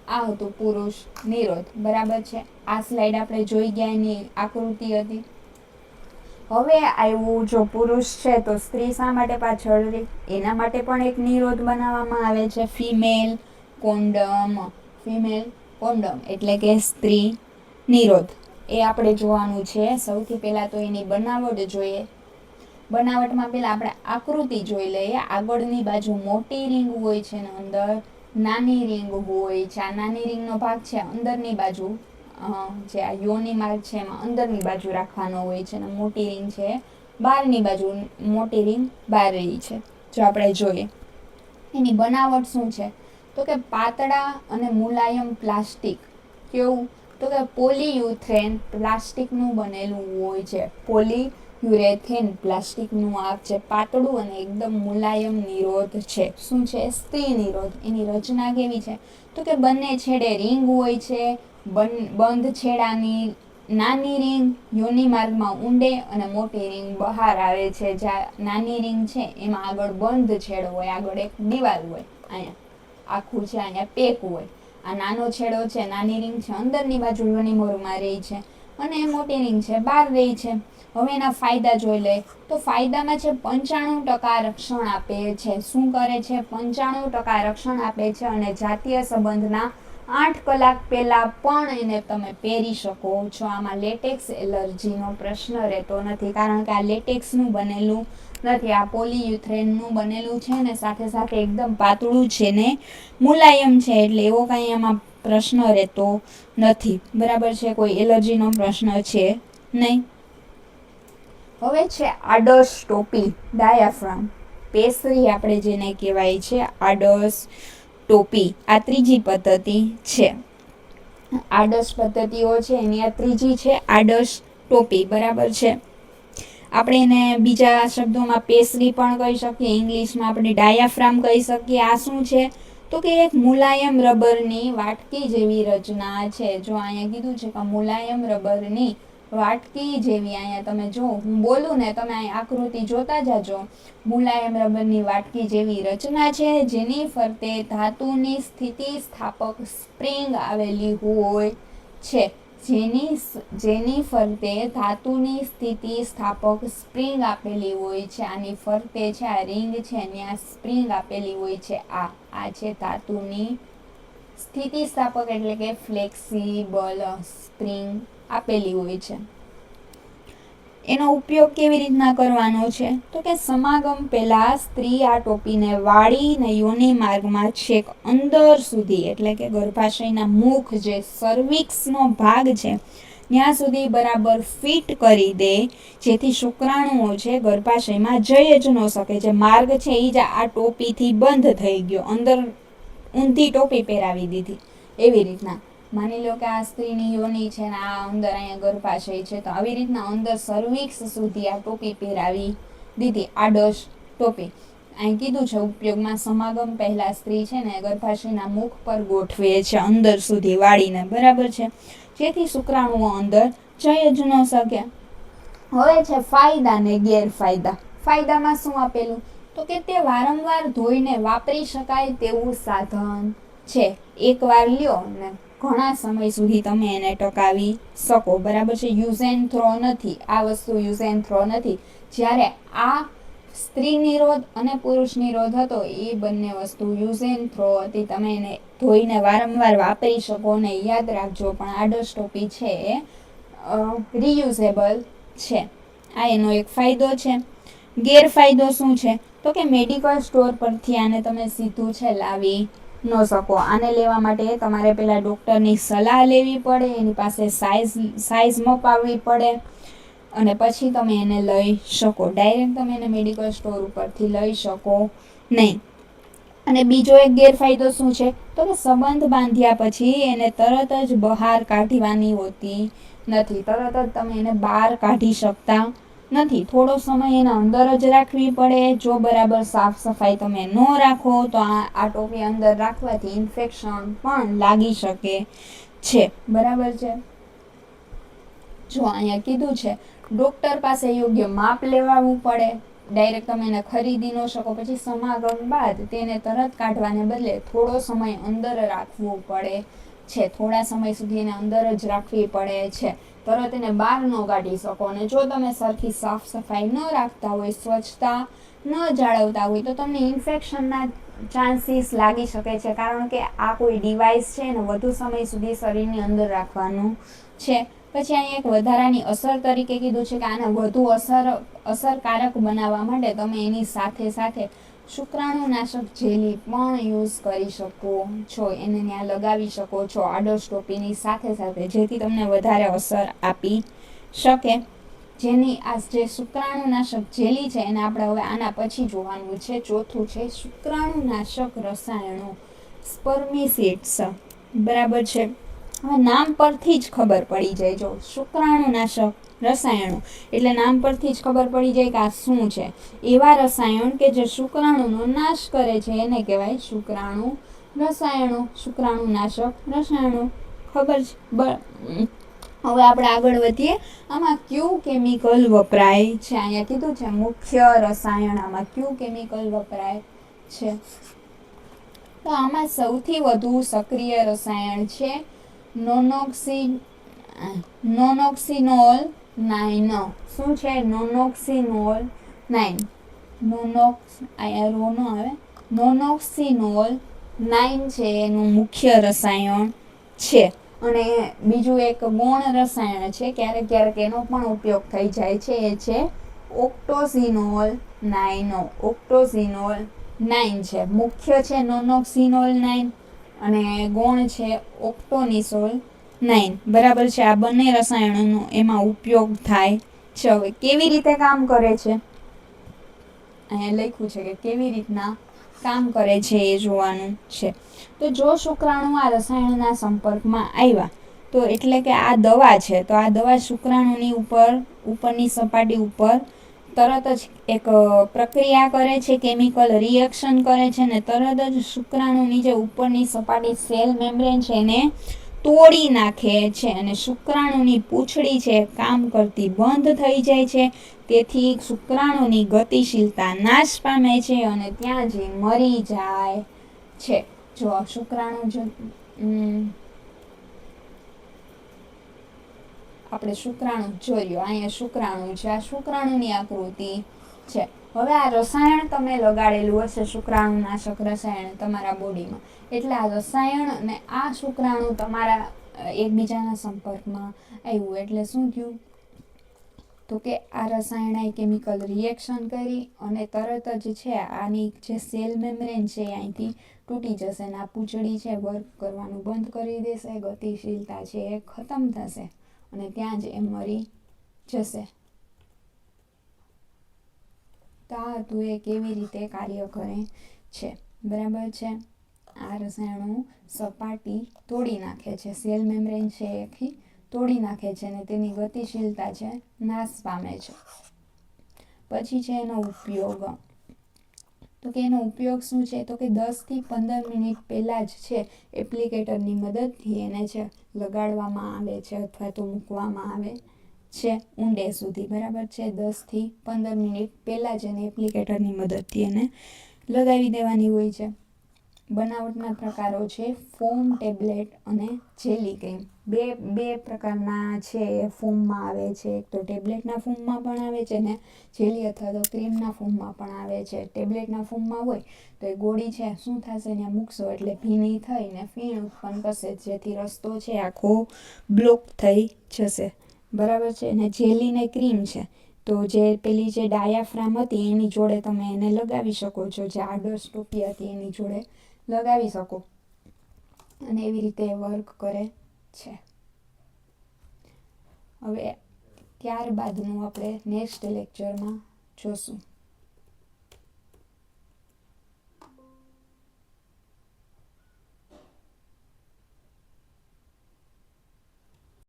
Speaker 1: આ હતું પુરુષ નિરોધ, બરાબર છે. આ સ્લાઇડ આપણે જોઈ ગયા, એની આકૃતિ હતી. હવે આવ્યું જો પુરુષ છે તો સ્ત્રી શા માટે પાછળ રહી? એના માટે પણ એક નિરોધ બનાવવામાં આવે છે, ફિમેલ કોન્ડમ. ફિમેલ કોન્ડમ એટલે કે સ્ત્રી નિરોધ. એ આપણે જોવાનું છે. સૌથી પહેલાં તો એની બનાવટ જોઈએ. બનાવટમાં પહેલાં આપણે આકૃતિ જોઈ લઈએ. આગળની બાજુ મોટી રિંગ હોય છે ને અંદર નાની રિંગ હોય છે. આ નાની રિંગનો ભાગ છે અંદરની બાજુ, જે આ યોની માર્ગ છે એમાં અંદરની બાજુ રાખવાનો હોય છે, અને મોટી રિંગ છે બહારની બાજુ. મોટી રિંગ બહાર રહી છે. જો આપણે જોઈએ એની બનાવટ શું છે, તો કે પાતળા અને મુલાયમ પ્લાસ્ટિક. કેવું? તો કે પોલીયુરેથેન પ્લાસ્ટિકનું બનેલું હોય છે. પોલીયુરેથેન પ્લાસ્ટિકનું આ છે, પાતળું અને એકદમ મુલાયમ નિરોધ છે. શું છે? સ્ત્રી નિરોધ. એની રચના કેવી છે, તો કે બંને છેડે રિંગ હોય છે. બંધ છેડાની નાની રિંગ યોની માર્ગમાં ઊંડે અને મોટી રિંગ બહાર આવે છે. જ્યાં નાની રિંગ છે એમાં આગળ બંધ છેડો હોય, આગળ એક દિવાલ હોય, અહીંયા આખું છે, અહીંયા પેક હોય. આ નાનો છેડો છે, નાની રિંગ છે અંદરની બાજુ યોની માર્ગમાં રહી છે, અને મોટી રિંગ છે બહાર રહી છે. હવે એના ફાયદા જોઈ લે તો ફાયદામાં છે 95% રક્ષણ આપે છે. શું કરે છે? 95% રક્ષણ આપે છે, અને જાતીય સંબંધના 8 કલાક પહેલા પણ એને તમે પહેરી શકો છો. આમાં લેટેક્સ એલર્જીનો પ્રશ્ન રહેતો નથી, કારણ કે આ લેટેક્સનું બનેલું નથી, આ પોલીયુરેથેનનું બનેલું છે ને સાથે સાથે એકદમ પાતળું છે ને મુલાયમ છે, એટલે એવો કાંઈ આમાં પ્રશ્ન રહેતો નથી. બરાબર છે, કોઈ એલર્જીનો પ્રશ્ન છે નહીં. હવે છે આડશ ટોપી, ડાયાફ્રામ, પેસરી આપણે જેને કહેવાય છે, આડશ ટોપી. આ ત્રીજી પદ્ધતિ છે. આડશ પદ્ધતિઓ છે એની આ ત્રીજી છે, આડશ ટોપી. બરાબર છે. આપણે એને બીજા શબ્દોમાં પેસરી પણ કહી શકીએ, ઇંગ્લિશમાં આપણે ડાયાફ્રામ કહી શકીએ. આ શું છે, તો કે એક મુલાયમ રબરની વાટકી જેવી રચના છે. જો અહીંયા કીધું છે કે મુલાયમ રબરની વાટકી જેવી, અહીંયા તમે જો હું બોલું ને તમે અહીં આકૃતિ જોતા જાજો. મુલાયમ રબરની વાટકી જેવી રચના છે, જેની ફરતે ધાતુની સ્થિતિસ્થાપક સ્પ્રિંગ આવેલી હોય છે. જેની ફરતે ધાતુની સ્થિતિસ્થાપક સ્પ્રિંગ આપેલી હોય છે. આની ફરતે છે આ રિંગ છે, ત્યાં સ્પ્રિંગ આપેલી હોય છે. આ છે ધાતુની સ્થિતિસ્થાપક એટલે કે ફ્લેક્સિબલ સ્પ્રિંગ આપેલી હોય છે. એનો ઉપયોગ કેવી રીતના કરવાનો છે, તો કે સમાગમ પહેલા સ્ત્રી આ ટોપીને વાળીને યોની માર્ગમાં છેક અંદર સુધી, એટલે કે ગર્ભાશયના મુખ જે સર્વિક્સનો ભાગ છે ત્યાં સુધી બરાબર ફિટ કરી દે, જેથી શુક્રાણુઓ છે ગર્ભાશયમાં જઈ જ ન શકે. જે માર્ગ છે એ જ આ ટોપીથી બંધ થઈ ગયો, અંદર ઊંધી ટોપી પહેરાવી દીધી. એવી રીતના માની લો કે આ સ્ત્રીની યોની છે ને આ અંદર અહીંયા ગર્ભાશય છે, તો આવી રીતના અંદર સર્વિક્સ સુધી આ ટોપી પહેરાવી દીધી, આડશ ટોપી. અહીં કીધું છે ઉપયોગમાં સમાગમ પહેલા સ્ત્રી છે ને ગર્ભાશયના મુખ પર ગોઠવે છે અંદર સુધી વાળીને. બરાબર છે, જેથી શુક્રાણુઓ અંદર જઈ જ ન શકે. હવે છે ફાયદા ને ગેરફાયદા. ફાયદામાં શું આપેલું, તો કે તે વારંવાર ધોઈને વાપરી શકાય તેવું સાધન છે. એકવાર લ્યો ને ઘણા સમય સુધી તમે એને ટકાવી શકો. બરાબર છે, યુઝ એન્ડ થ્રો નથી. આ વસ્તુ યુઝ એન્ડ થ્રો નથી. જ્યારે આ સ્ત્રી નિરોધ અને પુરુષ નિરોધ હતો એ બંને વસ્તુ યુઝ એન્ડ થ્રો હતી. તમે એને ધોઈને વારંવાર વાપરી શકો ને યાદ રાખજો. પણ આ ડસ્ટોપી છે એ રિયુઝેબલ છે. આ એનો એક ફાયદો છે. ગેરફાયદો શું છે? તો કે મેડિકલ સ્ટોર પરથી આને તમે સીધું છે લાવી ન શકો. આને લેવા માટે તમારે પહેલા ડૉક્ટરની સલાહ લેવી પડે, એની પાસે સાઇઝ મપાવવી પડે અને પછી તમે એને લઈ શકો. ડાયરેક્ટ તમે એને મેડિકલ સ્ટોર ઉપરથી લઈ શકો નહીં. અને બીજો એક ગેરફાયદો શું છે? તો કે સંબંધ બાંધ્યા પછી એને તરત જ બહાર કાઢવાની હોતી નથી. તરત જ તમે એને બહાર કાઢી શકતા નથી. થોડો સમય એના અંદર જ રાખવી પડે. જો બરાબર સાફ સફાઈ તમે ન રાખો તો આ ટોપી અંદર રાખવાથી ઇન્ફેક્શન પણ લાગી શકે છે. બરાબર છે. જો અહીંયા કીધું છે ડૉક્ટર પાસે યોગ્ય માપ લેવાવું પડે. ડાયરેક્ટ તમે એને ખરીદી ન શકો. પછી સમાગમ બાદ તેને તરત કાઢવાને બદલે થોડો સમય અંદર રાખવો પડે છે. થોડા સમય સુધી એને અંદર જ રાખવી પડે છે. તરત એને બહાર ન કાઢી શકો. અને જો તમે સરખી સાફ સફાઈ ન રાખતા હોય, સ્વચ્છતા ન જાળવતા હોય તો તમને ઇન્ફેક્શનના ચાન્સીસ લાગી શકે છે. કારણ કે આ કોઈ ડિવાઇસ છે ને વધુ સમય સુધી શરીરની અંદર રાખવાનું છે. પછી અહીંયા એક વધારાની અસર તરીકે કીધું છે કે આને વધુ અસરકારક બનાવવા માટે તમે એની સાથે સાથે શુક્રાણુનાશક જેલી પણ યુઝ કરી શકો છો. એને ત્યાં લગાવી શકો છો આ ડસ્ટોપીની સાથે સાથે, જેથી તમને વધારે અસર આપી શકે. જેની આ જે શુક્રાણુનાશક જેલી છે એને આપણે હવે આના પછી જોવાનું છે. ચોથું છે શુક્રાણુનાશક રસાયણો, સ્પર્મિસિડ્સ. બરાબર છે. હવે નામ પરથી જ ખબર પડી જાય. જો શુક્રાણુનાશક રસાયણો એટલે નામ પરથી જ ખબર પડી જાય કે આ શું છે. એવા રસાયણ કે જે શુક્રાણુનો નાશ કરે છે એને કહેવાય શુક્રાણુ રસાયણો, શુક્રાણુનાશક રસાયણો. ખબર છે? હવે આપણે આગળ વધીએ. આમાં કયું કેમિકલ વપરાય છે? અહીંયા કીધું છે મુખ્ય રસાયણ. આમાં કયું કેમિકલ વપરાય છે? તો આમાં સૌથી વધુ સક્રિય રસાયણ છે નોનોક્સિનોલ 9. શું છે? નોનોક્સિનોલ 9. નોનોક્સિનોલ 9 છે એનું મુખ્ય રસાયણ છે. અને બીજું એક ગૌણ રસાયણ છે, ક્યારેક ક્યારેક એનો પણ ઉપયોગ થઈ જાય છે, એ છે ઓક્ટોઝિનોલ 9. ઓક્ટોઝિનોલ 9 છે. મુખ્ય છે નોનોક્સિનોલ 9 અને ગૌણ છે ઓક્ટોનિસોલ 9. બરાબર છે. આ બંને રસાયણોનો એમાં ઉપયોગ થાય છે. હવે કેવી રીતે કામ કરે છે? અહીંયા લખ્યું છે કે કેવી રીતના કામ કરે છે એ જોવાનું છે. તો જો શુક્રાણુ આ રસાયણના સંપર્કમાં આવ્યા તો એટલે કે આ દવા છે, તો આ દવા શુક્રાણુની ઉપરની સપાટી ઉપર તરત જ એક પ્રક્રિયા કરે છે, કેમિકલ રિએક્શન કરે છે ને તરત જ શુક્રાણુની જે ઉપરની સપાટી સેલ મેમ્બ્રેન છે એને તોડી નાખે છે અને શુક્રાણુની પૂંછડી છે કામ કરતી બંધ થઈ જાય છે. તેથી શુક્રાણુની ગતિશીલતા નાશ પામે છે અને ત્યાં જ મરી જાય છે. જો શુક્રાણુ આપણે શુક્રાણુ જોયું. અહીંયા શુક્રાણુ છે. આ શુક્રાણુની આકૃતિ છે. હવે આ રસાયણ તમે લગાડેલું હશે, શુક્રાણુનાશક રસાયણ તમારા બોડીમાં, એટલે આ રસાયણ અને આ શુક્રાણુ તમારા એકબીજાના સંપર્કમાં આવ્યું એટલે શું થયું? તો કે આ રસાયણ કેમિકલ રિએક્શન કરી અને તરત જ છે આની જે સેલ મેમ્બ્રેન છે અહીંથી તૂટી જશે અને આ પૂંછડી છે વર્ક કરવાનું બંધ કરી દેશે, ગતિશીલતા છે એ ખતમ થશે અને ત્યાં જ એ મરી જશે. તો આ હતું એ કેવી રીતે કાર્ય કરે છે. બરાબર છે. આ રસાયણો સપાટી તોડી નાખે છે, સેલ મેમ્બ્રેન છે એ તોડી નાખે છે અને તેની ગતિશીલતા છે નાશ પામે છે. પછી છે એનો ઉપયોગ. તો કે એનો ઉપયોગ શું છે? તો કે 10 થી 15 મિનિટ પહેલાં જ છે એપ્લિકેટરની મદદથી એને છે લગાડવામાં આવે છે અથવા તો મૂકવામાં આવે છે ઊંડે સુધી. બરાબર છે. 10 થી 15 મિનિટ પહેલાં જ એને એપ્લિકેટરની મદદથી એને લગાવી દેવાની હોય છે. બનાવટના પ્રકારો છે ફોમ ટેબ્લેટ અને જેલી ક્રીમ. બે પ્રકારના છે એ ફોર્મમાં આવે છે. એક તો ટેબ્લેટના ફોર્મમાં પણ આવે છે ને જેલી અથવા તો ક્રીમના ફોર્મમાં પણ આવે છે. ટેબ્લેટના ફોર્મમાં હોય તો એ ગોળી છે શું થશે ત્યાં મૂકશો એટલે ભીની થઈને ફીણ ઉત્પન્ન કરશે, જેથી રસ્તો છે આખો બ્લોક થઈ જશે. બરાબર છે. અને જેલી ને ક્રીમ છે તો જે પેલી જે ડાયાફ્રામ હતી એની જોડે તમે એને લગાવી શકો છો, જે આડોશ ટોપી હતી એની જોડે લગાવી શકો અને એવી રીતે વર્ક કરે છે. હવે ત્યારબાદનું આપણે નેક્સ્ટ લેક્ચરમાં જોશું.